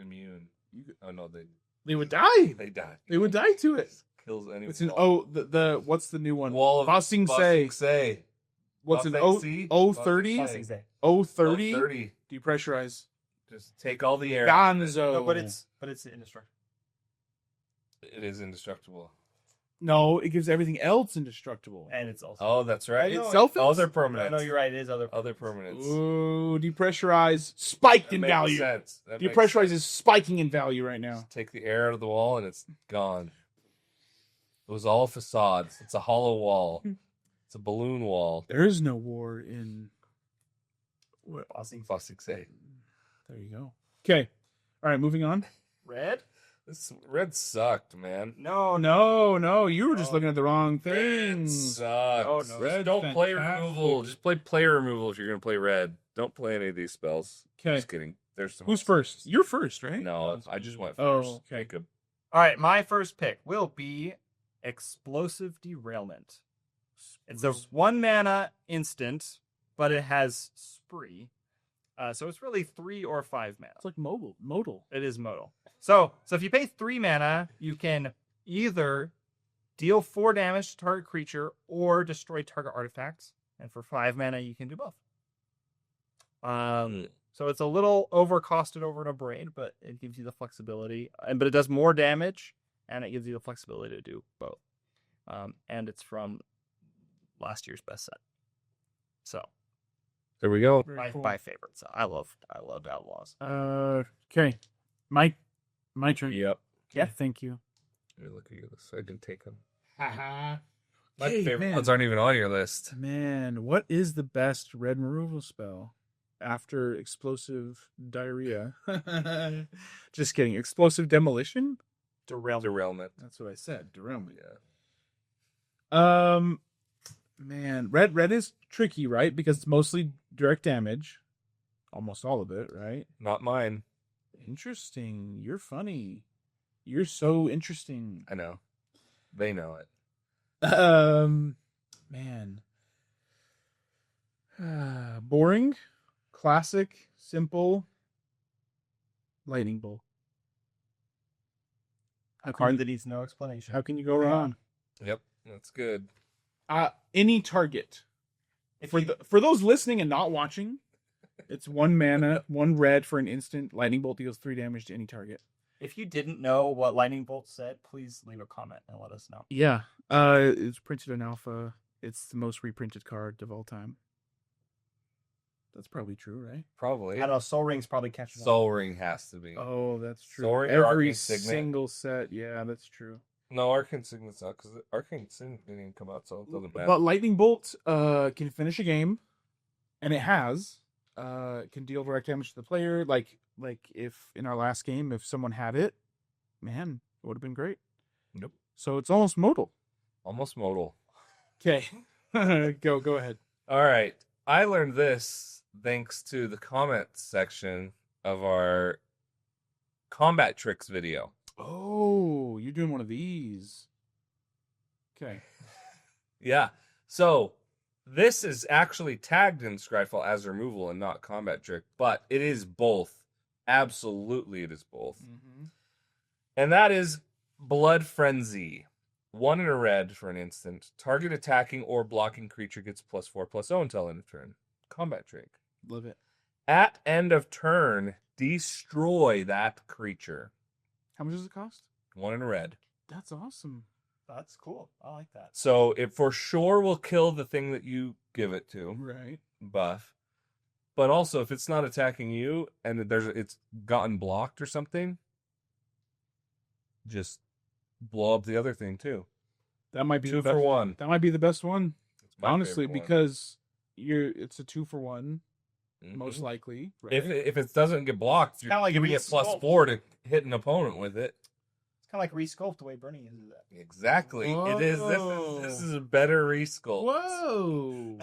Immune. Oh no, they would die. They die. They would die to it. Kills anyone. It's an what's the new one? Wall of Bossing Say. What's an 030? 030? Depressurize. Just take all the air. Gonzo. No, but it's indestructible. It is indestructible. No, it gives everything else indestructible. And it's also. Oh, that's right. Itself. Other permanents. No, you're right. It is other permanents. Ooh, Depressurize spiked in value. Depressurize is spiking in value right now. Just take the air out of the wall and it's gone. It was all facades. It's a hollow wall. It's a balloon wall. There is no war in Bossing Say. There you go. Okay. All right, moving on. Red? This red sucked, man. No. You were just looking at the wrong thing. Sucked. Oh, no. Red, don't play removal. Just play player removal if you're going to play red. Don't play any of these spells. Okay. Just kidding. There's some. Who's first? You're first, right? No, I just went Oh, first. okay. Jacob. All right, my first pick will be Explosive Derailment. It's a 1 mana instant, but it has Spree. So it's really 3 or 5 mana. It's like modal. It is modal. So if you pay 3 mana, you can either deal 4 damage to target creature or destroy target artifacts. And for 5 mana, you can do both. So it's a little overcosted over an Abrade, but it gives you the flexibility. But it does more damage, and it gives you the flexibility to do both. And it's from last year's best set. So There we go. Very my cool. favorite. So I love Outlaws. Okay. My turn. Yep. Yeah, thank you. Here, look at you. So I can take them. Haha. My Okay, favorite man. ones aren't even on your list. Man, what is the best red removal spell after explosive diarrhea? Just kidding. Explosive demolition? Derailment. That's what I said. Derailment. Yeah. Man, red is tricky, right? Because it's mostly direct damage. Almost all of it, right? Not mine. Interesting. You're funny. You're so interesting. I know. They know it. Man. Boring, classic, simple, lightning bolt. A card that needs no explanation. How can you go wrong? Yep. That's good. Any target. For those listening and not watching, it's 1 mana, 1 red for an instant. Lightning bolt deals 3 damage to any target. If you didn't know what Lightning Bolt said, please leave a comment and let us know. Yeah. It's printed in alpha. It's the most reprinted card of all time. That's probably true, right? Probably. I don't know. Soul Rings probably catches on. Soul Ring has to be. Oh, that's true. Soul Ring or Every Arcane Signet? single set. Yeah, that's true. No, Arcane Signet's not, because Arcane Signet didn't even come out, so it doesn't matter. But Lightning Bolt can finish a game, and it has. Can deal direct damage to the player. Like if in our last game, if someone had it, man, it would have been great. Nope. So it's almost modal. Almost modal. Okay. Go ahead. All right. I learned this thanks to the comments section of our Combat Tricks video. Oh, you're doing one of these. Okay. Yeah. So this is actually tagged in Scryfall as removal and not combat trick, but it is both. Absolutely, it is both. Mm-hmm. And that is Blood Frenzy. 1 in a red for an instant. Target attacking or blocking creature gets +4/+0 until end of turn. Combat trick. Love it. At end of turn, destroy that creature. How much does it cost? 1 in a red. That's awesome. That's cool. I like that. So it for sure will kill the thing that you give it to. Right. Buff. But also, if it's not attacking you and it's gotten blocked or something, just blow up the other thing too. That might be 2 the best, for 1. That might be the best one, It's my honestly, favorite one. because it's a 2 for 1, Mhm. most likely. Right? If it doesn't get blocked, you're kinda like giving it Resculpt. +4 to hit an opponent with it. It's kind of like Resculpt the way Bernie uses that. Exactly. It is. This is a better resculpt. Whoa.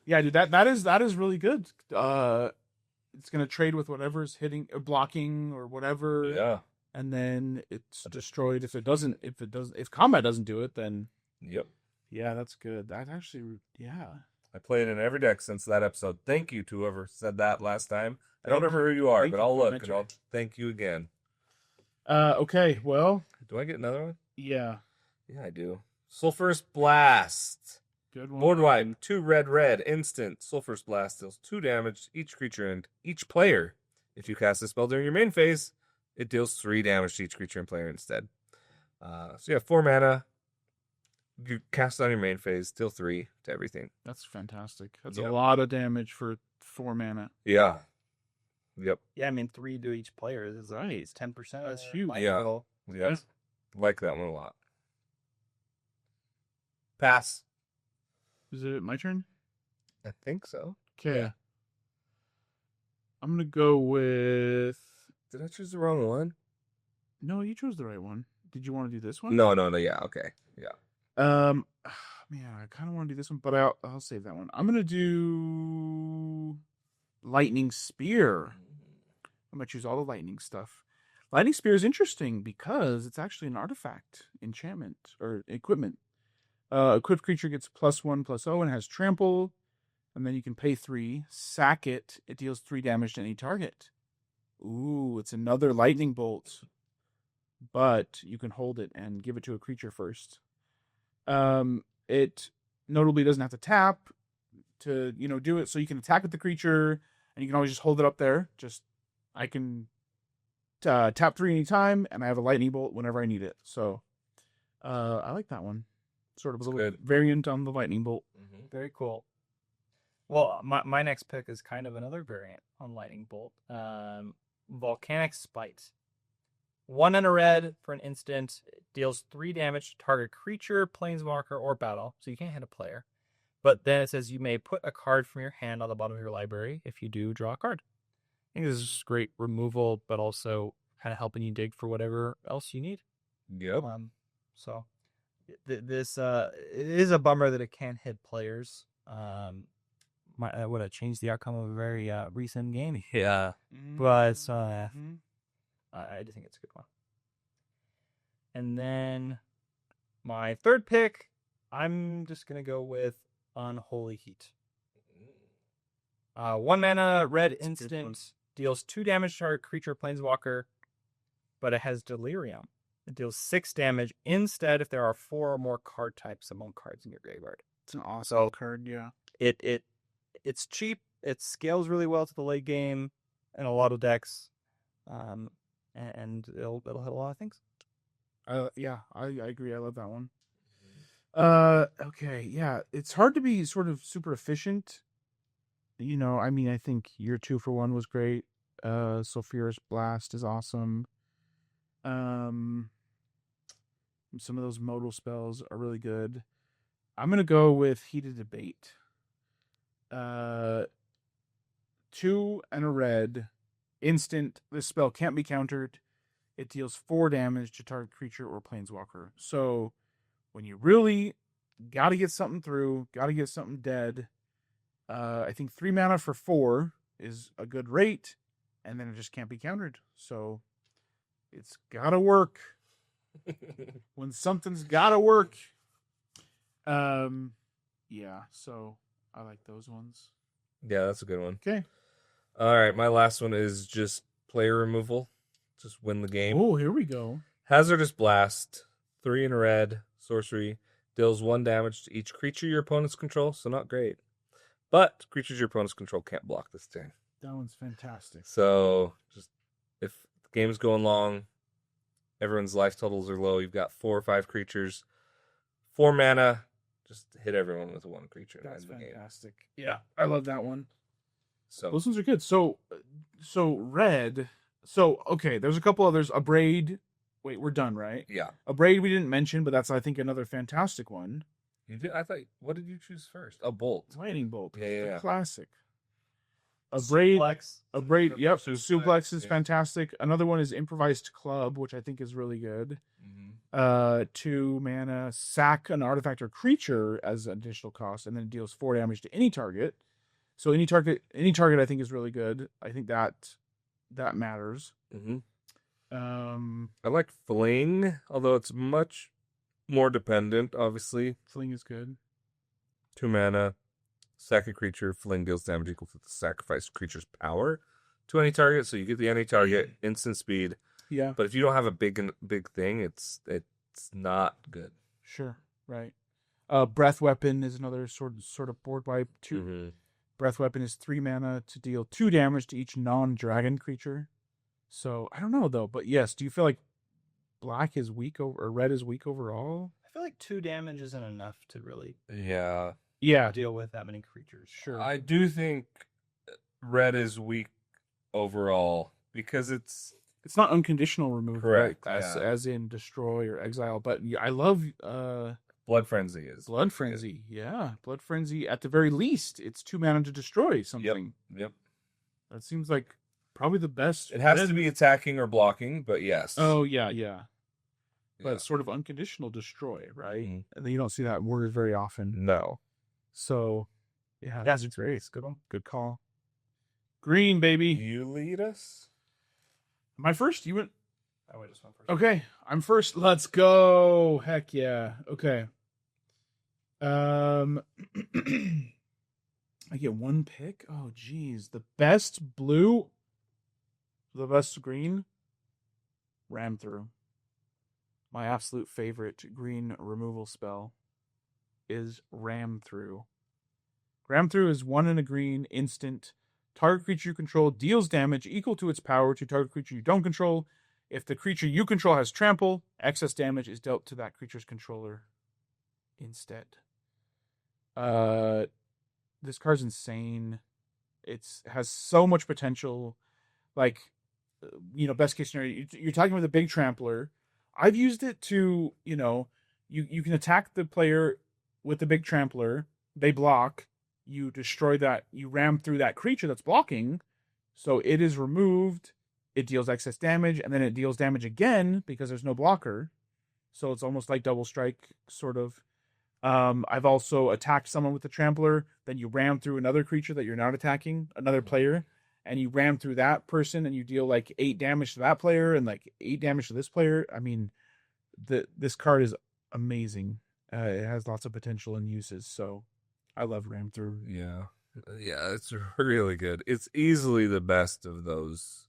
Yeah, dude, that is really good. It's gonna trade with whatever's hitting or blocking or whatever. Yeah. And then it's destroyed if combat doesn't do it, then Yep. yeah, that's good. That actually, yeah. I played in every deck since that episode. Thank you to whoever said that last time. I don't Thank remember who you are, thank but you I'll for look mentioning. and I'll thank you again. Okay, well, Do I get another one? yeah, Yeah, I do. Sulphurous Blast. good one. Board wipe. 2 red. Instant. Sulphurous Blast deals 2 damage to each creature and each player. If you cast this spell during your main phase, it deals 3 damage to each creature and player instead. So you have 4 mana. You cast it on your main phase, deal 3 to everything. That's fantastic. That's Yep. a lot of damage for 4 mana. Yeah. Yep. Yeah, I mean 3 to each player is Right. It's 10%. That's huge. Yeah. Yep. Like that one a lot. Pass. Is it my turn? I think so. Okay. Yeah. I'm gonna go with. Did I choose the wrong one? No, you chose the right one. Did you want to do this one? No. Yeah. Okay. Yeah. Man, I kind of want to do this one, but I'll save that one. I'm gonna do Lightning Spear. I'm gonna choose all the lightning stuff. Lightning Spear is interesting because it's actually an artifact, enchantment, or equipment. Equipped creature gets +1/+0 and has trample. And then you can pay 3, sack it. It deals 3 damage to any target. Ooh, it's another lightning bolt. But you can hold it and give it to a creature first. It notably doesn't have to tap to, do it. So you can attack with the creature, and you can always just hold it up there. I can tap 3 anytime, and I have a lightning bolt whenever I need it. So I like that one. Sort of a little variant on the lightning bolt. Mm-hmm. Very cool. Well, my next pick is kind of another variant on lightning bolt. Volcanic Spite. 1 and a red for an instant. It deals 3 damage to target creature, planeswalker, or battle. So you can't hit a player. But then it says you may put a card from your hand on the bottom of your library. If you do, draw a card. I think this is great removal, but also kind of helping you dig for whatever else you need. Yep. So this it is a bummer that it can't hit players. That would have changed the outcome of a very recent game. Yeah. But I do think it's a good one. And then my third pick, I'm just going to go with Unholy Heat. 1 mana, red instant, deals 2 damage to our creature planeswalker, but it has Delirium. It deals 6 damage instead if there are 4 or more card types among cards in your graveyard. It's an awesome card, yeah. It's cheap. It scales really well to the late game in a lot of decks, and it'll hit a lot of things. Yeah, I agree. I love that one. Okay, yeah, it's hard to be sort of super efficient. I think your 2 for 1 was great. Sulfurous Blast is awesome. Some of those modal spells are really good. I'm gonna go with Heated Debate. 2 and a red. Instant. This spell can't be countered. It deals 4 damage to target creature or planeswalker. So when you really gotta get something through, gotta get something dead, I think 3 mana for 4 is a good rate, and then it just can't be countered. So it's gotta work. When something's gotta work. Yeah, so I like those ones. Yeah, that's a good one. Okay. All right, my last one is just player removal. Just win the game. Oh, here we go. Hazardous Blast, 3 in a red, sorcery, deals 1 damage to each creature your opponents control, so not great. But creatures your opponents control can't block this turn. That one's fantastic. So just if the game's going long, everyone's life totals are low, you've got 4 or 5 creatures, 4 mana, just hit everyone with 1 creature. That's fantastic. Yeah, I love that one. So those ones are good. So red. So okay, there's a couple others. A Braid. Wait, we're done, right? Yeah. A Braid we didn't mention, but that's I think another fantastic one. You did. I thought. What did you choose first? A Bolt. Lightning Bolt. Yeah. Classic. A Braid. Suplex. A Braid. Yep. Suplex is yeah. fantastic. Another one is Improvised Club, which I think is really good. 2 mana, sack an artifact or creature as an additional cost, and then it deals 4 damage to any target. So any target I think is really good. I think that matters. I like Fling, although it's much more dependent, obviously. Fling is good. 2 mana, sack a creature, Fling deals damage equal to the sacrificed creature's power to any target. So you get the any target, instant speed. Yeah. But if you don't have a big thing, it's not good. Sure. Right. Breath Weapon is another sort of board wipe. 2. Breath Weapon is 3 mana to deal 2 damage to each non-dragon creature. So I don't know though, but yes, do you feel like black is weak or red is weak overall? I feel like 2 damage isn't enough to really Yeah. deal with that many creatures. Sure. I do think red is weak overall because it's not unconditional removal. correct, Right? yeah. As in destroy or exile. But I love Blood Frenzy is. Blood Frenzy. Yeah. Blood Frenzy, at the very least, it's 2 mana to destroy something. Yep. That seems like probably the best. It has to be attacking or blocking, but yes. Oh, yeah. But it's sort of unconditional destroy, right? And then you don't see that word very often. No. So, yeah, That's great. It's a good one. Good call. Green, baby. You lead us? Am I first? You went. I went just one first. Okay, I'm first. Let's go. Heck yeah. Okay. I get one pick? Oh, geez. The best blue, the best green, ram through. My absolute favorite green removal spell is ram through. Ram through is 1 and a green, instant. Target creature you control deals damage equal to its power to target creature you don't control. If the creature you control has trample, excess damage is dealt to that creature's controller instead. This card's insane. It has so much potential. Like, best case scenario, you're talking with a big trampler. I've used it to, you can attack the player with the big trampler. They block. You destroy that. You ram through that creature that's blocking. So it is removed. It deals excess damage, and then it deals damage again because there's no blocker. So it's almost like double strike, sort of. I've also attacked someone with the trampler. Then you ram through another creature that you're not attacking, another player, and you ram through that person, and you deal like 8 damage to that player and like 8 damage to this player. I mean, this card is amazing. It has lots of potential and uses. So I love ram through. Yeah, it's really good. It's easily the best of those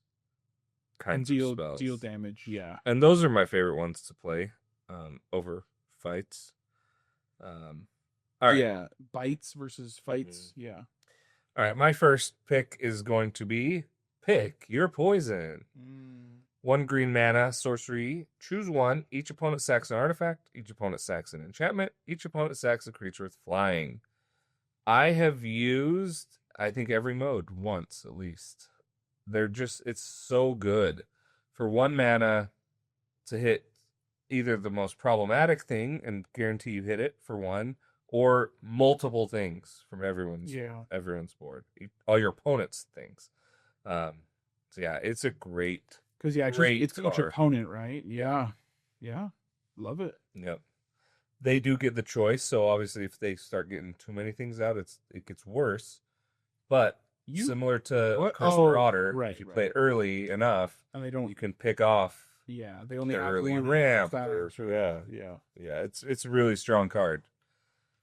kinds of spells. Deal damage. Yeah, and those are my favorite ones to play over fights. All right. Yeah, bites versus fights. Yeah. All right, my first pick is going to be Pick Your Poison. 1 green mana, sorcery. Choose 1. Each opponent sacks an artifact. Each opponent sacks an enchantment. Each opponent sacks a creature with flying. I have used, I think, every mode once at least. It's so good. For 1 mana to hit either the most problematic thing and guarantee you hit it for 1, or multiple things from everyone's board, all your opponent's things. So yeah, it's a great, because it's each opponent, right? Yeah, love it. Yep. They do get the choice, so obviously if they start getting too many things out, it gets worse. But similar to Curse Marauder, if you play it early enough, and you can pick off. Yeah, they only have early one ramp. Yeah. It's a really strong card.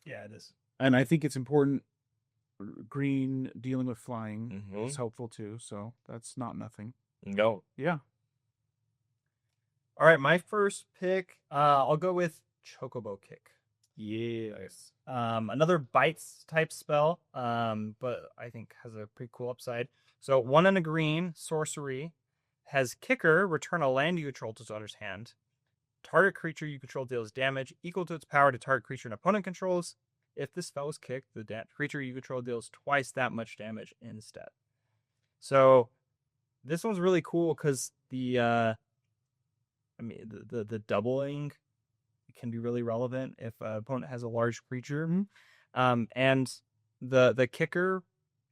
Yeah, it is. And I think it's important. Green dealing with flying is helpful too, so that's not nothing. No. Yeah. All right, my first pick, I'll go with Chocobo Kick. Yeah. Nice. Another bites type spell, but I think has a pretty cool upside. So 1 and a green, sorcery, has Kicker, return a land you control to its owner's hand. Target creature you control deals damage equal to its power to target creature an opponent controls. If this spell is kicked, the creature you control deals twice that much damage instead. So this one's really cool because the doubling can be really relevant if an opponent has a large creature. And the Kicker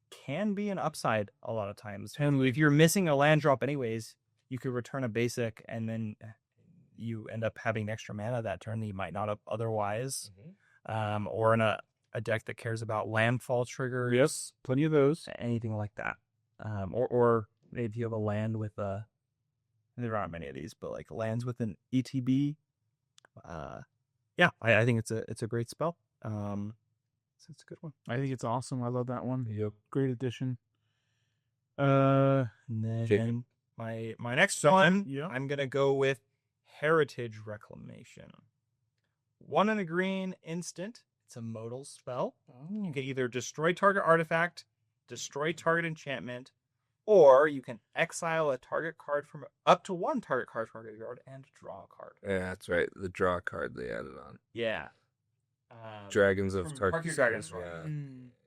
can be an upside a lot of times. If you're missing a land drop anyways, you could return a basic and then you end up having extra mana that turn that you might not have otherwise. Or in a deck that cares about landfall triggers. Yes, plenty of those. Anything like that. Or if you have a land with there aren't many of these, but like lands with an ETB. I think it's a great spell. So it's a good one. I think it's awesome. I love that one. Yep. Great addition. And then my next one, I'm gonna go with Heritage Reclamation. 1 and a green, instant. It's a modal spell. You can either destroy target artifact, destroy target enchantment, or you can exile a target card from up to 1 target card from a graveyard and draw a card. Yeah, that's right. The draw card they added on. Yeah. Dragons of Tarkir Dragons. Yeah.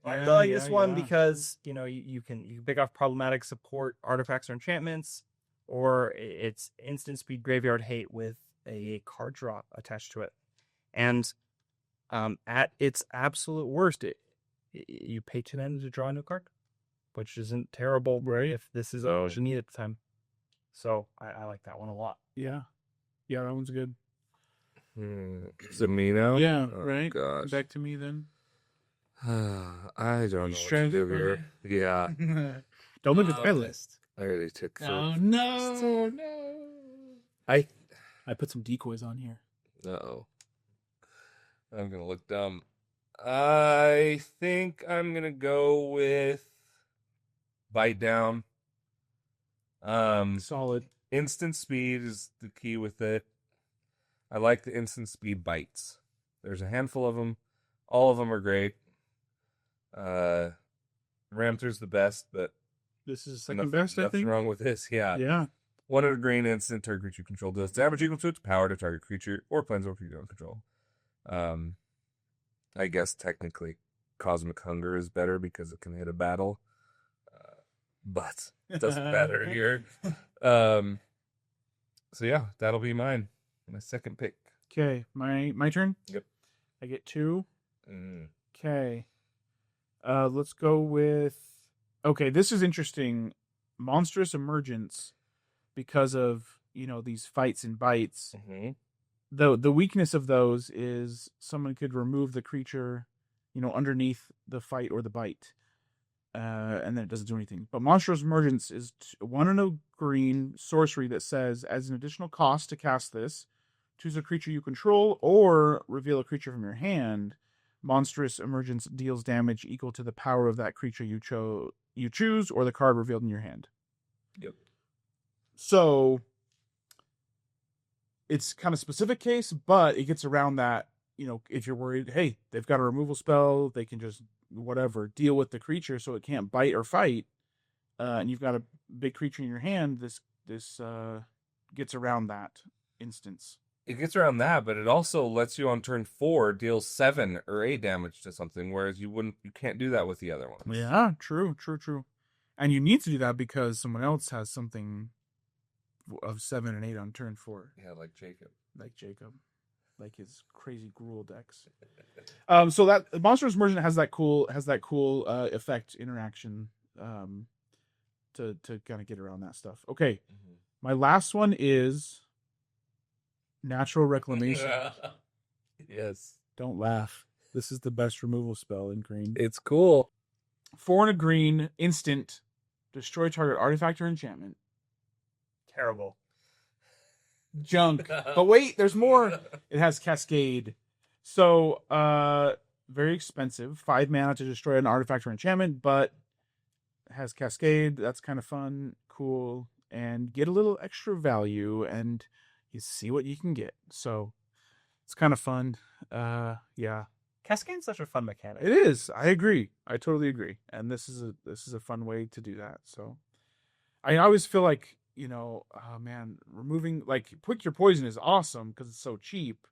I like this one because you can pick off problematic support artifacts or enchantments, or it's instant speed graveyard hate with a card draw attached to it. And at its absolute worst, you pay 2 mana to draw a new card, which isn't terrible, right? If this is what you need at the time. So I like that one a lot. Yeah, that one's good. Zamino? Yeah, oh, right. Gosh. Back to me then. I don't know what to do here. Yeah. Don't look at my list. I already took. No. I put some decoys on here. Uh-oh. I'm gonna look dumb. I think I'm gonna go with Bite Down. Solid. Instant speed is the key with it. I like the instant speed bites. There's a handful of them. All of them are great. Ramter's the best, but This is second best, I nothing think. wrong with this. Yeah. Yeah. 1 in a green instant target creature you control does damage equal to its power to target creature or planeswalker you don't control. I guess technically Cosmic Hunger is better because it can hit a battle. But it doesn't matter here. So yeah, that'll be mine. My second pick. Okay, my turn. Yep. I get 2. Mm. Okay. Let's go with. Okay, this is interesting. Monstrous Emergence, because of these fights and bites. Mm-hmm. The weakness of those is someone could remove the creature, underneath the fight or the bite, and then it doesn't do anything. But Monstrous Emergence is 1 in a green sorcery that says, as an additional cost to cast this, choose a creature you control or reveal a creature from your hand. Monstrous Emergence deals damage equal to the power of that creature you choose or the card revealed in your hand. Yep. So it's kind of specific case, but it gets around that, if you're worried, hey, they've got a removal spell, they can just deal with the creature so it can't bite or fight, and you've got a big creature in your hand, this gets around that instance. It gets around that, but it also lets you on turn 4 deal 7 or 8 damage to something, whereas you can't do that with the other ones. Yeah, true. And you need to do that because someone else has something of 7 and 8 on turn 4. Yeah, like Jacob. Like his crazy Gruul decks. So that Monstrous Emergence has that cool effect interaction to kind of get around that stuff. Okay. Mm-hmm. My last one is Natural Reclamation. Yes. Don't laugh. This is the best removal spell in green. It's cool. 4 in a green, instant, destroy target artifact or enchantment. Terrible. Junk. But wait, there's more. It has Cascade. So, very expensive. 5 mana to destroy an artifact or enchantment, but it has Cascade. That's kind of fun, cool, and get a little extra value, and you see what you can get. So, it's kind of fun. Yeah. Cascade's such a fun mechanic. It is. I agree. I totally agree. And this is a fun way to do that. So, I always feel like, oh man, removing, like, Pick Your Poison is awesome because it's so cheap.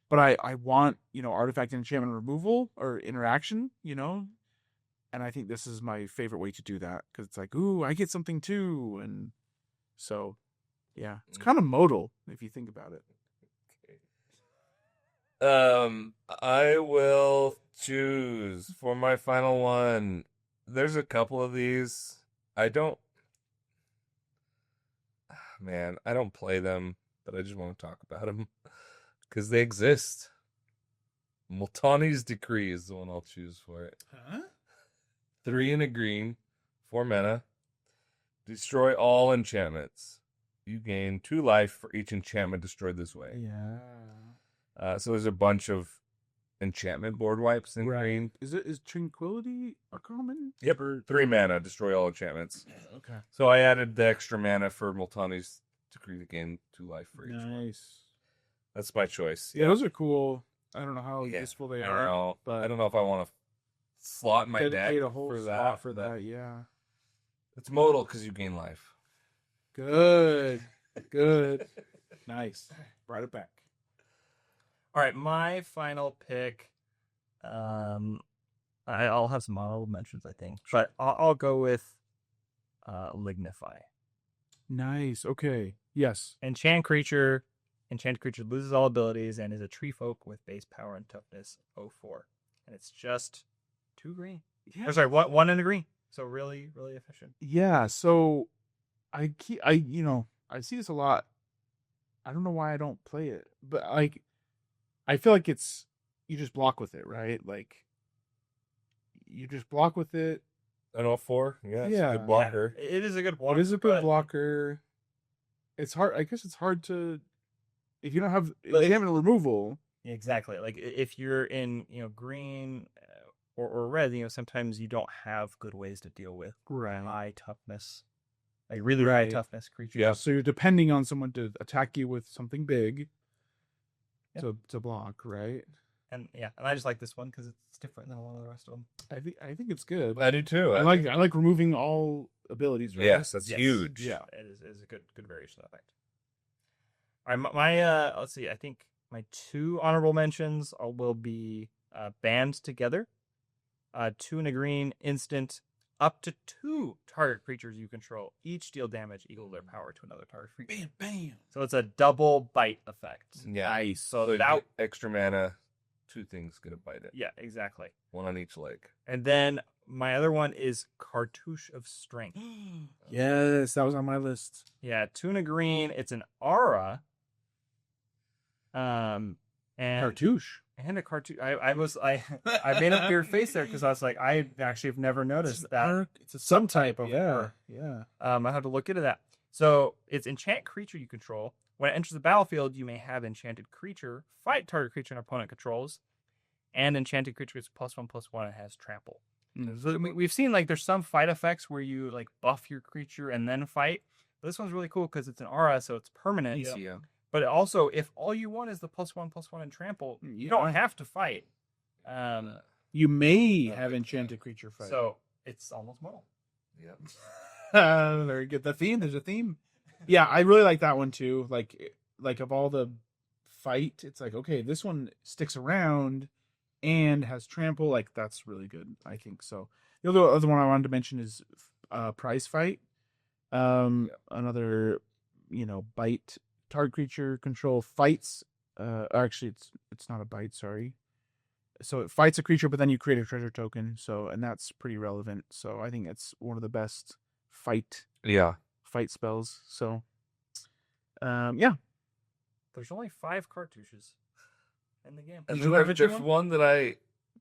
But I want, artifact and enchantment removal or interaction, and I think this is my favorite way to do that because it's like, ooh, I get something too. And so, yeah, it's kind of modal if you think about it. I will choose for my final one. There's a couple of these. I don't play them, but I just want to talk about them because they exist. Multani's Decree is the one I'll choose for it. Huh? 3 in a green, 4 mana. Destroy all enchantments. You gain 2 life for each enchantment destroyed this way. Yeah. So there's a bunch of enchantment board wipes in green. Is Tranquility a common? Yep. 3 mana, destroy all enchantments. Okay. So I added the extra mana for Multani's Decree to gain 2 life for each one. Nice. That's my choice. Yeah, those are cool. I don't know how useful they are. Know, but I don't know if I want to slot in my deck dedicate a whole for slot that. for that. Yeah. It's modal because you gain life. Good. Nice. Brought it back. All right, my final pick. I'll have some honorable mentions, I think, but I'll go with Lignify. Nice. Okay. Yes. Enchanted creature loses all abilities and is a tree folk with base power and toughness 04. And it's just 2 green. Yeah. Or sorry, 1 in a green. So really, really efficient. Yeah. So I see this a lot. I don't know why I don't play it, but I feel like you just block with it, right? Like you just block with it. An 04? Yeah, it's Yeah. a good blocker. Yeah, it is a good blocker. It is a good blocker. It's hard. I guess it's hard to, if you don't have enchantment removal. Exactly. Like if you're in, green or red, sometimes you don't have good ways to deal with high toughness, like really high toughness creatures. Yeah. So you're depending on someone to attack you with something big Yeah. to block, right? And I just like this one because it's different than a lot of the rest of them. I think it's good. I do too. I like removing all abilities, right? Yes, that's huge. Yeah. It is a good variation of that. All right, my let's see. I think my 2 honorable mentions will be band together, 2 and a green instant, up to 2 target creatures you control each deal damage equal to their power to another target creature. Bam, bam. So it's a double bite effect. Yeah. Nice. So that extra mana, 2 things gonna bite it. yeah, exactly. 1 on each leg. And then my other one is Cartouche of Strength. Yes, that was on my list. Yeah, 2 and a green. It's an aura. And Cartouche. and a cartoon. I made a weird face there because I was like, I actually have never noticed that. It's a subtype of Yeah. Yeah. I had to look into that. So it's enchant creature you control. When it enters the battlefield, you may have enchanted creature fight target creature an opponent controls, and enchanted creature is +1/+1 and has trample. So we've seen like there's some fight effects where you like buff your creature and then fight. But this one's really cool because it's an aura, so it's permanent. Yeah. But also, if all you want is the +1/+1 and trample, you don't have to fight. You may have enchanted creature fight. So it's almost mortal. Yep. Very good. The theme, there's a theme. Yeah, I really like that one too. Like of all the fight, it's like, okay, this one sticks around and has trample. Like that's really good. I think so. The other one I wanted to mention is prize fight. Another, bite target creature control fights. Actually, it's not a bite. Sorry. So it fights a creature, but then you create a treasure token. So, and that's pretty relevant. So I think it's one of the best fight spells. So, yeah. There's only 5 cartouches in the game. And Did you then have there's one? one that I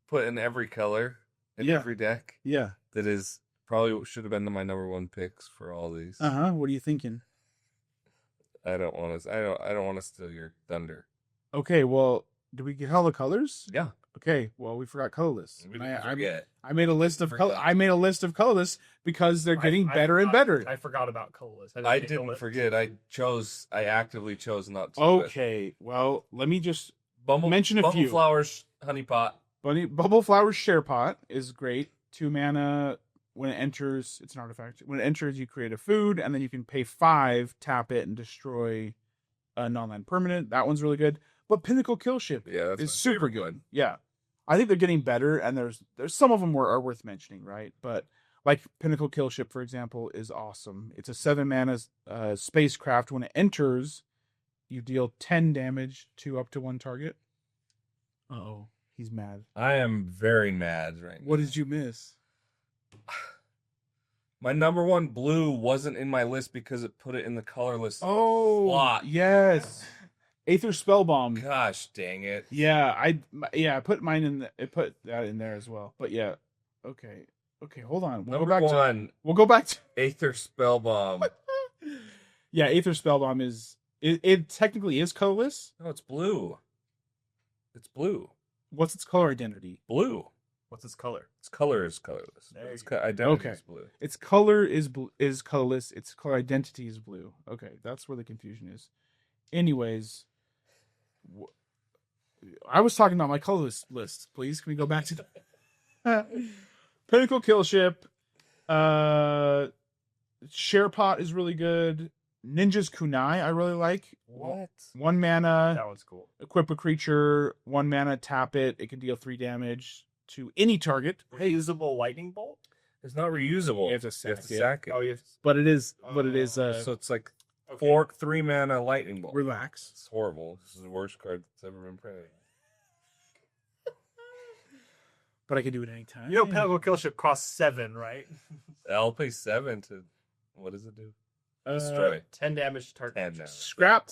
put in every color in Yeah. every deck Yeah. that is probably should have been my number 1 picks for all these. What are you thinking? I don't want to steal your thunder. Okay. Well, did we get all the colors? Yeah. Okay. Well, we forgot colorless. We didn't forget. I made a list of Forgot. I made a list of colorless because they're getting better and better. I forgot about colorless. I didn't forget. I actively chose not to. do it. Okay. Well, let me just Bumble, mention a Bumble few. Flowers, Honey Pot. Bubble Flowers Share Pot is great. 2 mana. When it enters, it's an artifact. When it enters, you create a food, and then you can pay 5, tap it, and destroy a non-land permanent. That one's really good. But Pinnacle Kill Ship Yeah, that's is my super favorite good. one. Yeah, I think they're getting better, and there's some of them are worth mentioning, right? But like Pinnacle Kill Ship, for example, is awesome. It's a 7 mana spacecraft. When it enters, you deal 10 damage to up to 1 target. Uh-oh, he's mad. I am very mad right now. What did you miss? My number 1 blue wasn't in my list because it put it in the colorless. Oh, slot. yes. Aether Spellbomb. Gosh dang it. Yeah, I put mine in. Put that in there as well. But yeah, okay, hold on. We'll Number go back 1, we'll go back to. Aether Spellbomb. Yeah, Aether Spellbomb is. It technically is colorless. No, it's blue. It's blue. What's its color identity? Blue. What's its color? Its color is colorless. There Its you go. identity Okay. is blue. Its color is colorless. Its color identity is blue. Okay, that's where the confusion is. Anyways, I was talking about my colorless list. Please, can we go back to the Pinnacle Kill Ship? Share Pot is really good. Ninja's Kunai, I really like. What? 1 mana, That one's cool. equip a creature. 1 mana, tap it. It can deal 3 damage to any target. Reusable lightning bolt. It's not reusable. You have to sack it. sack it. Oh, you. But it is. So it's like Okay. 3 mana lightning bolt. Relax. It's horrible. This is the worst card that's ever been printed. But I can do it anytime. You know, Pinnacle Kill Ship costs 7, right? I'll pay 7 to. What does it do? Uh, Destroy. 10 damage to target. 10 damage. Scrap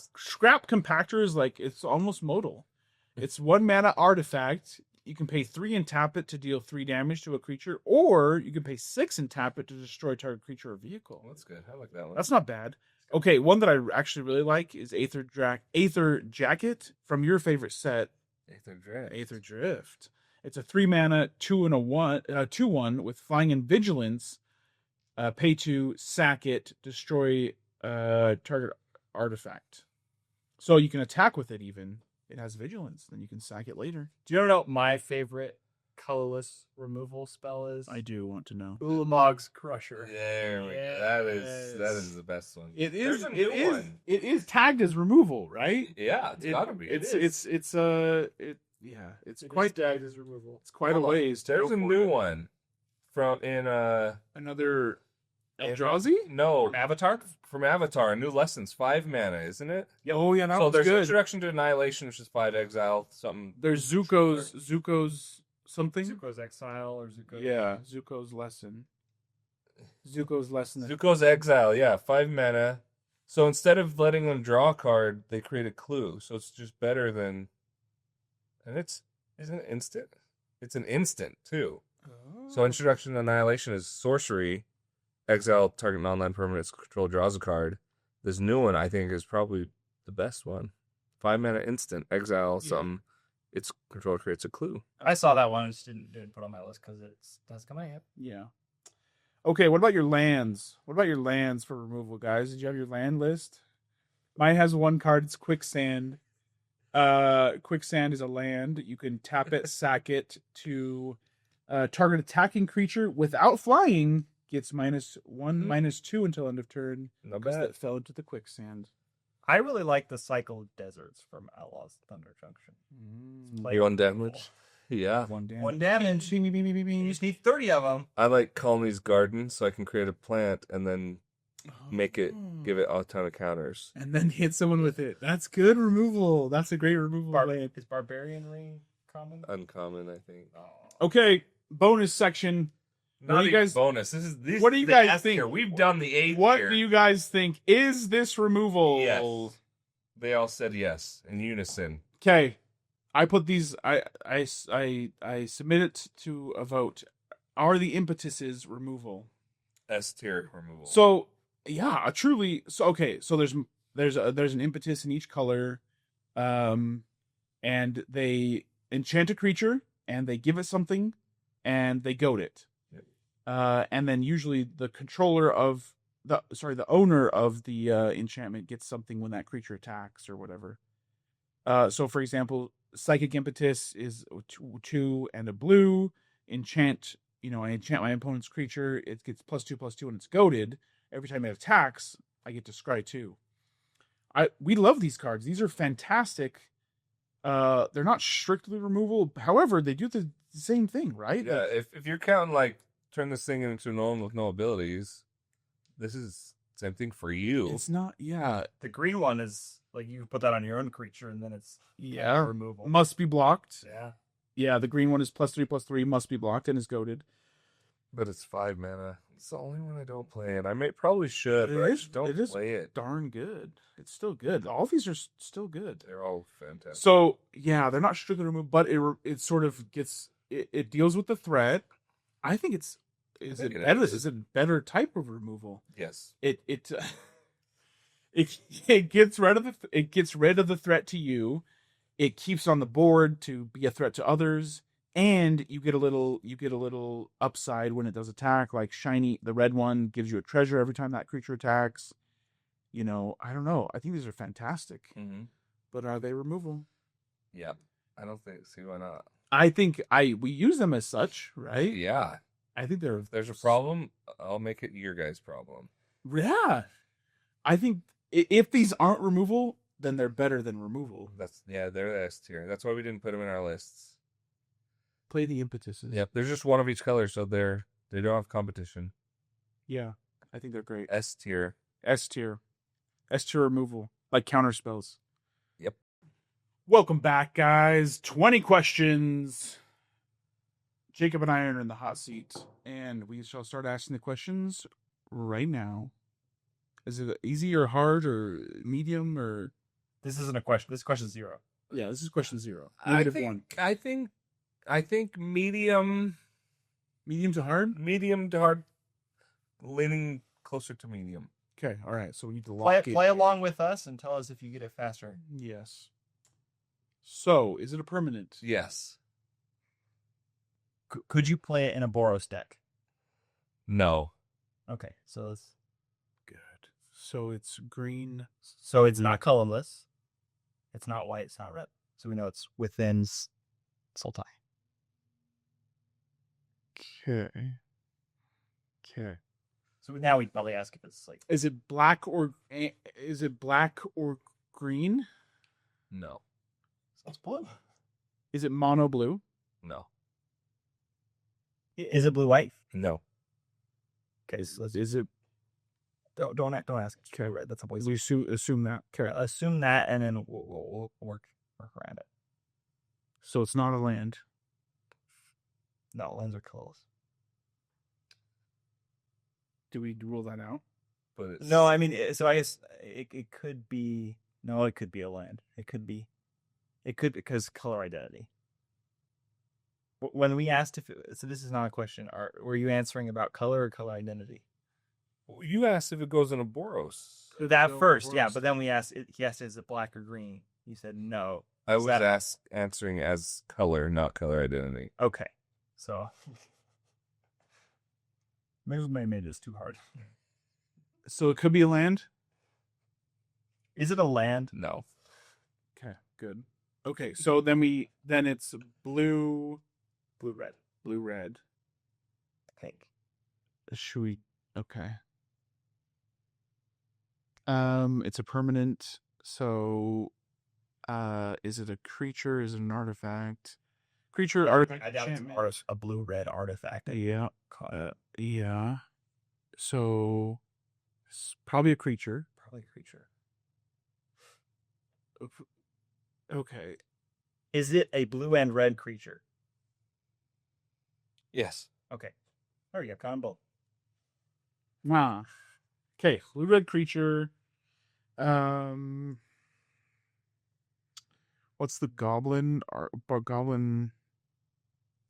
Compactor is like, it's almost modal. It's 1 mana artifact. You can pay 3 and tap it to deal 3 damage to a creature, or you can pay 6 and tap it to destroy target creature or vehicle. That's good. I like that one. That's not bad. Okay, one that I actually really like is Aether Jacket from your favorite set, Aether Drift. It's a 3-mana 2/1 with flying and vigilance. Pay to sack it, destroy target artifact. So you can attack with it even. It has vigilance, then you can sack it later. Do you know what my favorite colorless removal spell is? I do want to know. Ulamog's Crusher. There we go. That is the best one. It There's is. a new one. It is tagged as removal, right? Yeah, it's gotta be. It's quite tagged as removal. It's quite a ways. To There's go a for new it. one from Another Eldrazi? No, Avatar? from Avatar. New Lessons, 5 mana, isn't it? Yeah. Oh yeah, that So was there's good. Introduction to Annihilation, which is 5 exile, something. There's Zuko's something. Zuko's Exile or Zuko's... Yeah, Zuko's lesson. Zuko's lesson. Zuko's Exile, yeah, 5 mana. So instead of letting them draw a card, they create a clue. So it's just better than. And isn't it instant? It's an instant too. So Introduction to Annihilation is sorcery. Exile target non-land permanent control draws a card. This new one I think is probably the best one. 5 mana instant exile something. Its control creates a clue. I saw that one. I just didn't put on my list because it does come out. Yeah. Okay, what about your lands? What about your lands for removal, guys? Did you have your land list? Mine has one card. It's Quicksand. Quicksand is a land. You can tap it, sack it to target attacking creature without flying gets -1, -2 until end of turn. Not Because bad. that fell into the Quicksand. I really like the Cycle of Deserts from Outlaws Thunder Junction. You on damage? Yeah. One damage. One damage. Bing, bing, bing, bing, bing. You just need 30 of them. I like Calmy's Garden, so I can create a plant and then make it give it a ton of counters. And then hit someone with it. That's good removal. That's a great removal land. Is Barbarian Ring common? Uncommon, I think. Okay, bonus section. Not you even guys- bonus. what do you guys S think? tier. We've done the A What tier. do you guys think? Is this removal? Yes. They all said yes in unison. Okay, I put these. I submit it to a vote. Are the impetuses removal? S tier removal. So yeah, truly. So okay, so there's an impetus in each color, and they enchant a creature and they give it something, and they goad it. And then usually the owner of the enchantment gets something when that creature attacks or whatever. So for example, Psychic Impetus is 2 and a blue. I enchant my opponent's creature. It gets +2/+2 when it's goaded. Every time it attacks, I get to scry 2. We love these cards. These are fantastic. They're not strictly removal. However, they do the same thing, right? Yeah, if you're counting like turn this thing into an one with no abilities, this is the same thing for you. It's not. Yeah. The green one is like you put that on your own creature and then it's removal. Must be blocked. Yeah. Yeah, the green one is +3/+3, must be blocked, and is goaded. But it's 5 mana. It's the only one I don't play, and I probably should, but I just don't play it. Darn good. It's still good. All of these are still good. They're all fantastic. So yeah, they're not strictly removed, but it sort of gets it deals with the threat. I think it's is it a better type of removal? Yes. It gets rid of the threat to you. It keeps on the board to be a threat to others, and you get a little upside when it does attack. Like shiny, the red one gives you a treasure every time that creature attacks. I don't know. I think these are fantastic, but are they removal? Yeah, I don't think. See why not? I think we use them as such, right? Yeah. I think If there's a problem, I'll make it your guys' problem. Yeah, I think if these aren't removal, then they're better than removal. They're the S tier. That's why we didn't put them in our lists. Play the impetuses. Yep, there's just one of each color, so they don't have competition. Yeah, I think they're great. S tier. S tier removal, like counter spells. Yep. Welcome back, guys. 20 questions. Jacob and I are in the hot seat, and we shall start asking the questions right now. Is it easy or hard or medium or? This isn't a question. This is question 0. Yeah, this is question 0. I -1. think medium Medium to hard. to hard, leaning closer to medium. Okay, all right. So we need to lock it. Play along with us and tell us if you get it faster. Yes. So, is it a permanent? Yes. Could you play it in a Boros deck? No. Okay, so let's. Good. So it's green. So it's not colorless. It's not white. It's not red. So we know it's within Sultai. Okay. Okay. So now we'd probably ask if it's like. Is it black or green? No. So it's blue. Is it mono blue? No. Is it blue white? No. Okay, so let's. Is it? Don't ask. Okay, Red. That's a voice. We assume that. Okay, assume that, and then we'll work around it. So it's not a land. No, lands are colorless. Do we rule that out? But it's, No, I mean, so I guess it could be. No, it could be a land. It could because color identity. When we asked if so this is not a question. Were you answering about color or color identity? you asked if it goes in a Boros. That No, first, yeah. Boros. But then we asked. He asked, "Is it black or green?" He said no. I Is was that- answering as color, not color identity. Okay, so maybe we made this too hard. So it could be a land. Is it a land? No. Okay, good. Okay, so then it's blue, Blue red. red. I think. Should we? Okay. It's a permanent. So, is it a creature? Is it an artifact? Creature, artifact. I doubt it's a blue red artifact. Yeah. Yeah. So, it's probably a creature. Probably a creature. Okay. Is it a blue and red creature? Yes. Okay. There we go. Combo. Wow. Okay, blue red creature. What's the goblin? Goblin.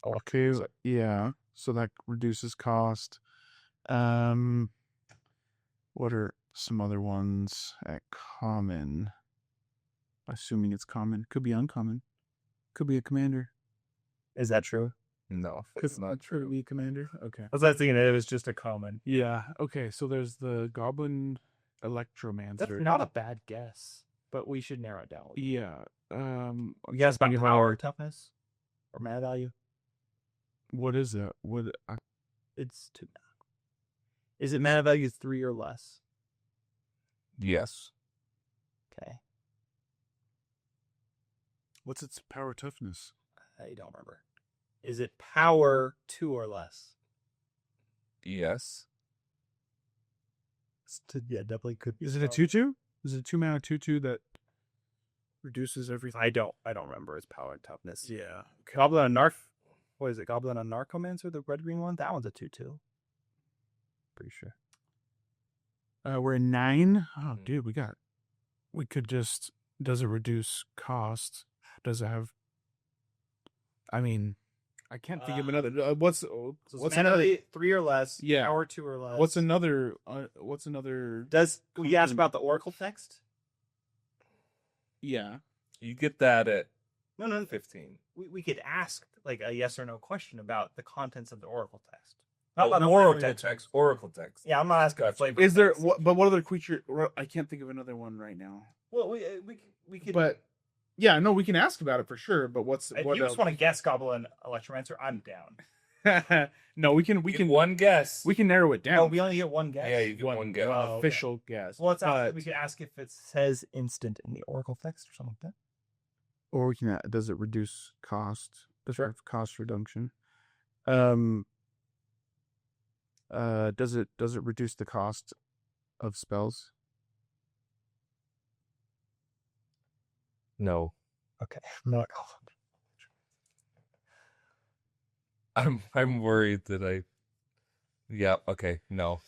Okay, yeah. So that reduces cost. What are some other ones at common? Assuming it's common. Could be uncommon. Could be a commander. Is that true? No. Could It's not true. be a commander. Okay. I was thinking it was just a common. Yeah. Okay. So there's the goblin electromancer. That's not a bad guess, but we should narrow it down. Yeah. You guess about power, toughness, or mana value. What is that? It's 2 mana. Is it mana value 3 or less? Yes. Okay. What's its power toughness? I don't remember. Is it power 2 or less? Yes. Yeah, definitely could be. Is it a 2/2? Is it a 2-mana 2/2 that reduces everything? I don't remember its power and toughness. Yeah. Goblin and what is it? Goblin and Narcomancer, the red green one? That one's a 2/2. Pretty sure. We're in 9. Oh, dude, we could just. Does it reduce cost? Does it have? I mean, I can't think of another. What's mana value 3 or less? Yeah. Power 2 or less. What's another? What's another? Does we asked about the Oracle text? Yeah. You get that at No. 15. We could ask like a yes or no question about the contents of the Oracle text. Oh, about no, the Oracle flavor. text. Oracle text. Yeah, I'm not asking Gotcha. flavor. Is there? text. But what other creature? I can't think of another one right now. Well, we could. But yeah, no, we can ask about it for sure. But if what you else? just want to guess Goblin Electromancer, I'm down. No, we can You get one guess. we can narrow it down. Oh, we only get one guess. Yeah, you get one guess. Oh, okay. Official guess. Well, let's ask, But- we could ask if it says instant in the Oracle text or something like that. Or we can. Does it reduce cost? Does Sure. it have cost reduction? Does it reduce the cost of spells? No. Okay, no. I'm worried that I. Yeah. Okay. No.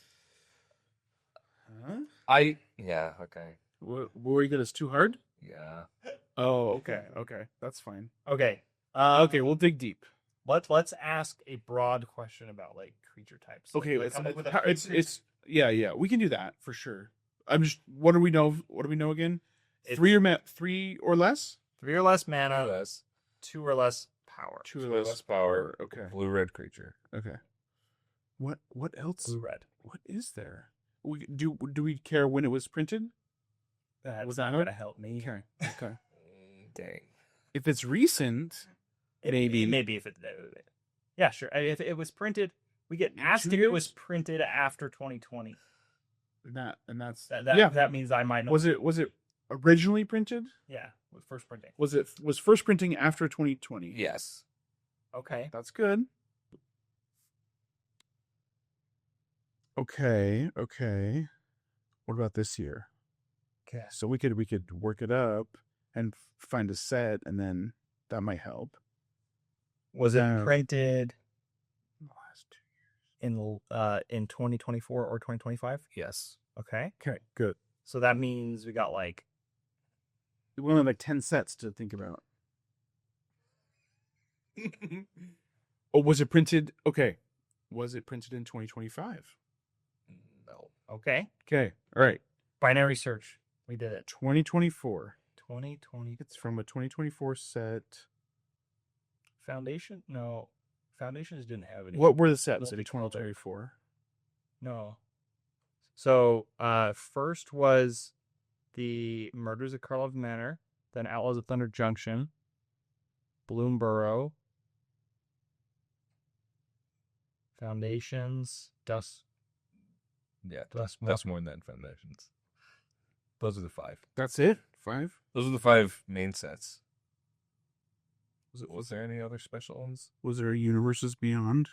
Huh? Yeah. Okay. What were you get us too hard? Yeah. Oh, okay, that's fine. Okay. Okay, we'll dig deep. Let's ask a broad question about like creature types. Okay, Like, it's come up with a it's yeah, we can do that for sure. I'm just what do we know? What do we know again? It's- 3 or less? 3 or less mana, less. 2 or less power. Two Or less power. Okay. Blue-red creature. Okay. What else? Blue-red. What is there? Do we care when it was printed? That's Was not that going to help me. Okay. Dang. If it's recent, maybe. Maybe if it... Yeah, sure. If it was printed... We get asked 2 if it years? was printed after 2020. That's That means I might know. Was it originally printed? Yeah, with first printing. Was first printing after 2020? Yes. Okay. That's good. Okay. What about this year? Okay. So we could work it up and find a set, and then that might help. Was it printed The last 2 years. in 2024 or 2025? Yes. Okay. Okay, good. So that means we got like We only have like 10 sets to think about. Oh, was it printed? Okay. Was it printed in 2025? No. okay. Okay. All right. Binary search. We did it. 2024. 2020 It's from a 2024 set. Foundation? No. Foundations didn't have any. What were the sets in Multicolor. 2024? No. So first was the Murders of Carlov Manor, then Outlaws of Thunder Junction, Bloomborough, Foundations, Dust. Yeah, That's that's more than Foundations. Those are the 5. That's it? 5? Those are the 5 main sets. Was there any other special ones? Was there Universes Beyond?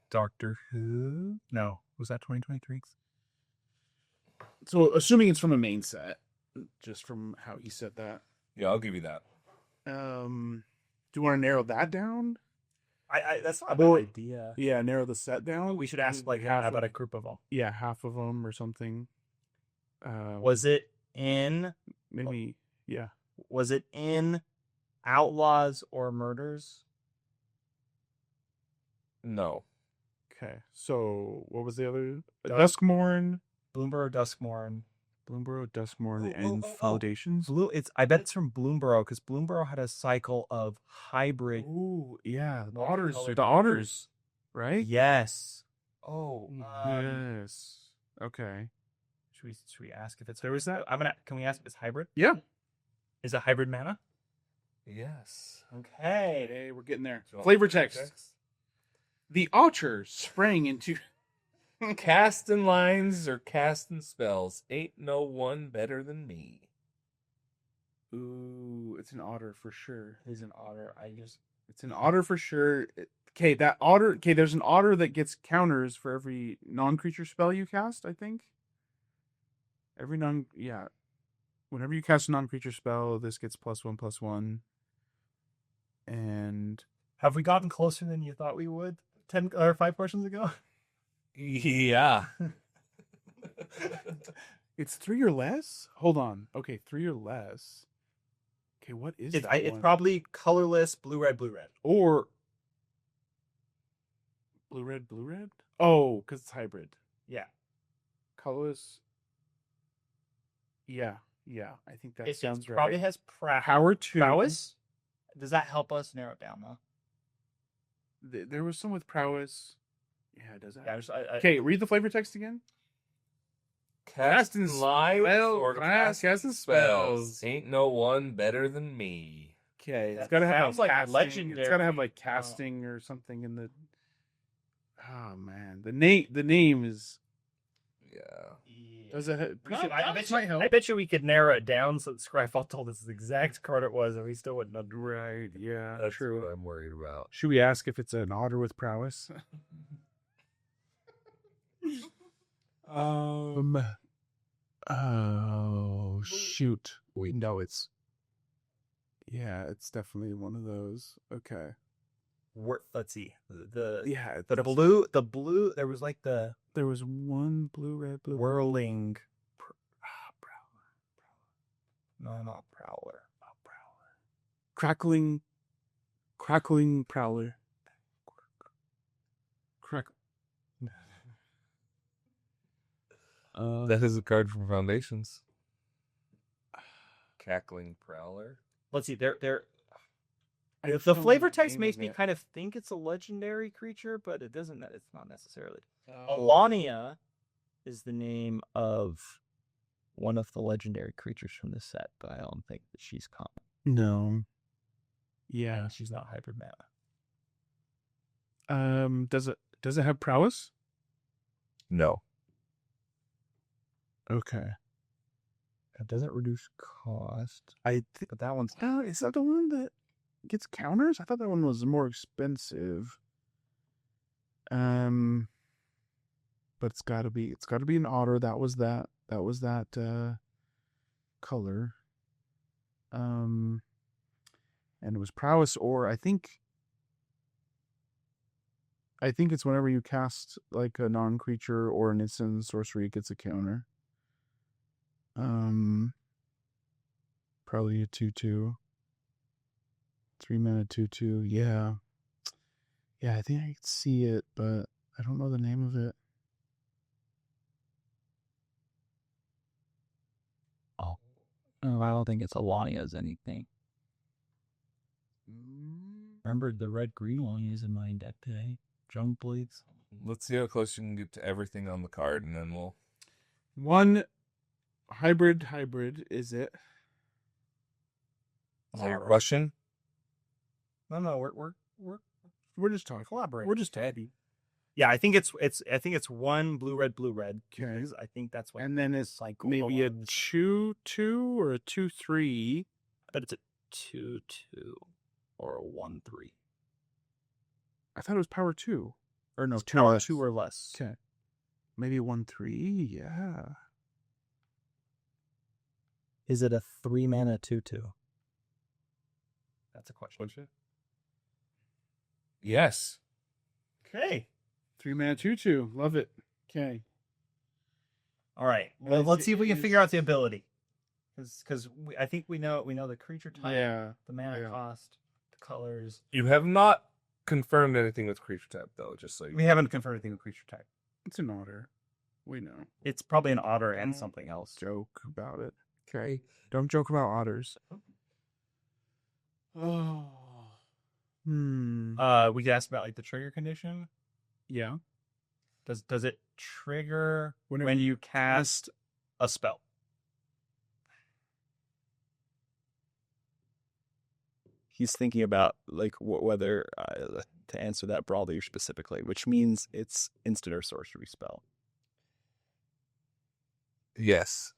Doctor Who? No. Was that 2023? So, assuming it's from a main set, just from how he said that. Yeah, I'll give you that. Do you want to narrow that down? I that's not a Well, bad idea. Yeah, narrow the set down. We should ask like half about of, a group of them. Yeah, half of them or something. Was it in Maybe? Yeah. was it in Outlaws or Murders? No. Okay. So what was the other? Dusk- Duskmorn, Bloomborough, Duskmorn. Bloomborough, Duskmorn, Oh, and oh, oh. Foundations. I bet it's from Bloomborough because Bloomborough had a cycle of hybrid. Ooh, yeah, the Multicolored otters, creatures. right? Yes. Oh. Yes. Okay. Should we ask if it's There was that. Can we ask if it's hybrid? Yeah. Is it hybrid mana? Yes. Okay. Hey, we're getting there. So- Flavor text. The otter sprang into. Casting lines or casting spells. Ain't no one better than me. Ooh, it's an otter for sure. It is an otter. It's an otter for sure. Okay, that otter. Okay, there's an otter that gets counters for every non-creature spell you cast, I think. Yeah. Whenever you cast a non-creature spell, this gets +1/+1. And Have we gotten closer than you thought we would 10 or 5 questions ago? Yeah. it's 3 or less? Hold on. Okay, 3 or less. Okay, what is that It's one? probably colorless, blue-red, blue-red. Or blue-red, blue-red? Oh, because it's hybrid. Yeah. Colorless. Yeah, I think that sounds right. Probably has Power 2. prowess. Does that help us narrow it down, though? There was some with prowess. Yeah, does that? Yeah, Okay, read the flavor text again. Casting lines or casting spells. Ain't no one better than me. Okay, it's That got to have sounds like casting. legendary. It's got to have like casting or something in the. Oh man, the name is. Yeah. Does it? I bet you we could narrow it down so that Scryfall told us the exact card it was, and we still wouldn't know. Right. Yeah. That's true. what I'm worried about. Should we ask if it's an otter with prowess? Oh shoot. We know it's. Yeah, it's definitely one of those. Okay. Let's see. The Yeah. the blue. There was like the There was one blue, red, blue. whirling. Prowler. No, not prowler. Crackling prowler. Crack. That is a card from Foundations. Cackling Prowler. Let's see. They're I the don't know flavor the text name makes of me it. kind of think it's a legendary creature, but it doesn't. It's not necessarily. Oh. Alania is the name of one of the legendary creatures from this set, but I don't think that she's common. No. Yeah. And she's not hybrid mana. Does it have prowess? No. Okay. It doesn't reduce cost, I think but that one's is that the one that gets counters? I thought that one was more expensive. But it's got to be an otter. That was that color. And it was prowess, or I think it's whenever you cast like a non-creature or an instant sorcery, it gets a counter. Probably a 2/2. 3 mana 2/2. Yeah. Yeah, I think I can see it, but I don't know the name of it. Oh, I don't think it's Alania's anything. Remember the red-green Alania's in my deck today? Junk Blades. Let's see how close you can get to everything on the card, and then we'll. One hybrid is it? Is that Russian? No, We're just talking. collaborating. We're just chatting. Yeah, I think it's one blue red. Okay. I think that's what. And then it's cycle maybe a goes. 2/2 or a 2/3. I bet it's a 2/2 or a 1/3. I thought it was power 2. Or no, It's 2 power less. 2 or less. Okay. Maybe 1/3. Yeah. Is it a 3 mana 2/2? That's a question. Yes. Okay. 3 mana 2/2. Love it. Okay. All right. Well, let's see if we can figure out the ability. Because I think we know the creature type, Yeah. the mana Yeah. cost, the colors. You have not confirmed anything with creature type, though, just so you. We haven't confirmed anything with creature type. It's an otter. We know. It's probably an otter and something else. Joke about it. Okay. Don't joke about otters. Oh. We asked about like the trigger condition. Yeah. Does it trigger Whenever when you cast a spell? He's thinking about like whether to answer that broadly or specifically, which means it's instant or sorcery spell. Yes.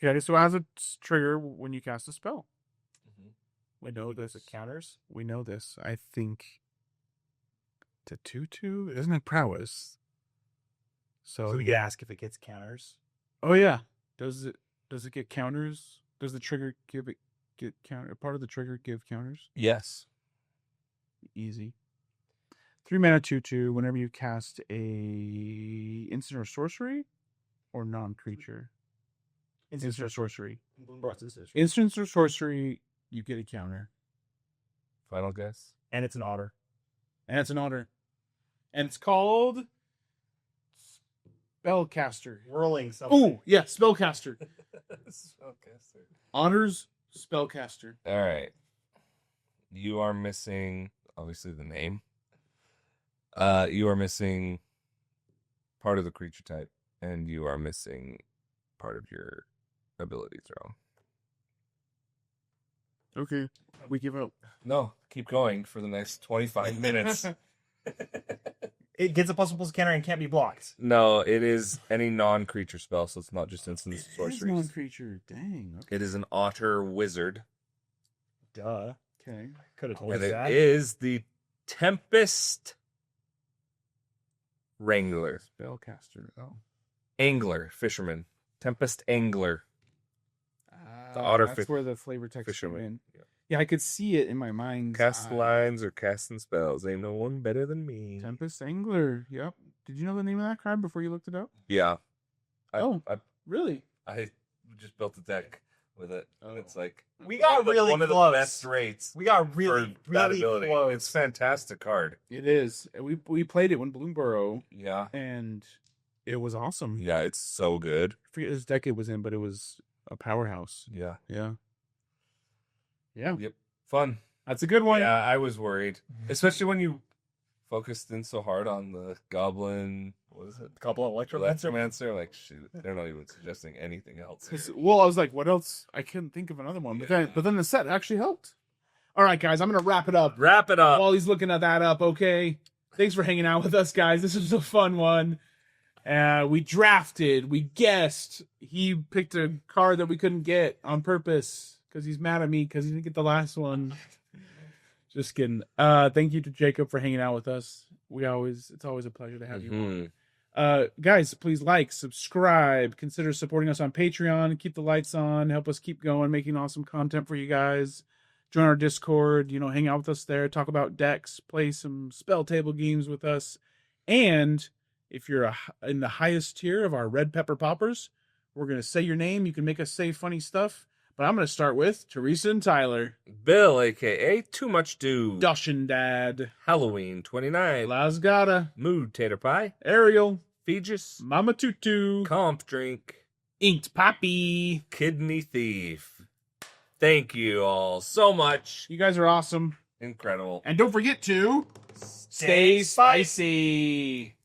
Yeah, so it has a trigger when you cast a spell. We know this. It counters. We know this. I think it's a 2/2. It doesn't have prowess. So we could ask if it gets counters. Oh yeah. Does it get counters? Does the trigger get counter? Part of the trigger give counters? Yes. Easy. 3 mana 2/2. Whenever you cast a instant or sorcery or non-creature. Instant or sorcery. Instant or sorcery, you get a counter. Final guess. And it's an otter. And it's an otter. And it's called Spellcaster. Whirling something. Oh, yeah, Spellcaster. Otters Spellcaster. All right. You are missing, obviously, the name. You are missing part of the creature type, and you are missing part of your ability throw. Okay, we give up. No, keep going for the next 25 minutes. It gets a +1/+1 counter and can't be blocked. No, it is any non-creature spell, so it's not just instant It's sorceries. non-creature. Dang. Okay. It is an otter wizard. Duh. Okay. Could have told And you it that. is the Tempest Wrangler. Spellcaster. Oh. Angler, fisherman. Tempest Angler. The otter That's where the flavor text fisherman. came in. Yeah, I could see it in my mind. Cast lines or casting spells. Ain't no one better than me. Tempest Angler. Yep. Did you know the name of that crab before you looked it up? Yeah. Oh. Really? I just built a deck with it. Oh. It's like We got really one of the close. best rates. We got for really that ability. close. It's a fantastic card. It is. We played it when Bloomborough, Yeah. and It was awesome. Yeah, it's so good. I forget this deck it was in, but it was a powerhouse. Yeah. Yeah. Yeah. Yep. Fun. That's a good one. Yeah, I was worried, especially when you focused in so hard on the goblin. What is it? Couple of Electromancer. Like, shoot, they're not even suggesting anything else. Well, I was like, what else? I couldn't think of another one. But then the set actually helped. All right, guys, I'm going to wrap it up. Wrap it up. While he's looking at that up, okay? Thanks for hanging out with us, guys. This was a fun one. We drafted. We guessed. He picked a card that we couldn't get on purpose because he's mad at me because he didn't get the last one. Just kidding. Thank you to Jacob for hanging out with us. It's always a pleasure to have you on. Guys, please like, subscribe, consider supporting us on Patreon, keep the lights on, help us keep going, making awesome content for you guys. Join our Discord, hang out with us there, talk about decks, play some spell table games with us. And if you're in the highest tier of our Red Pepper Paupers, we're going to say your name. You can make us say funny stuff. But I'm going to start with Teresa and Tyler. Bill, a.k.a. Too Much Do. Dushin Dad. Halloween 29. Lasgata. Mood Tater Pie. Ariel. Feegis. Mama Tutu. Comp Drink. Inked Poppy. Kidney Thief. Thank you all so much. You guys are awesome. Incredible. And don't forget to stay spicy.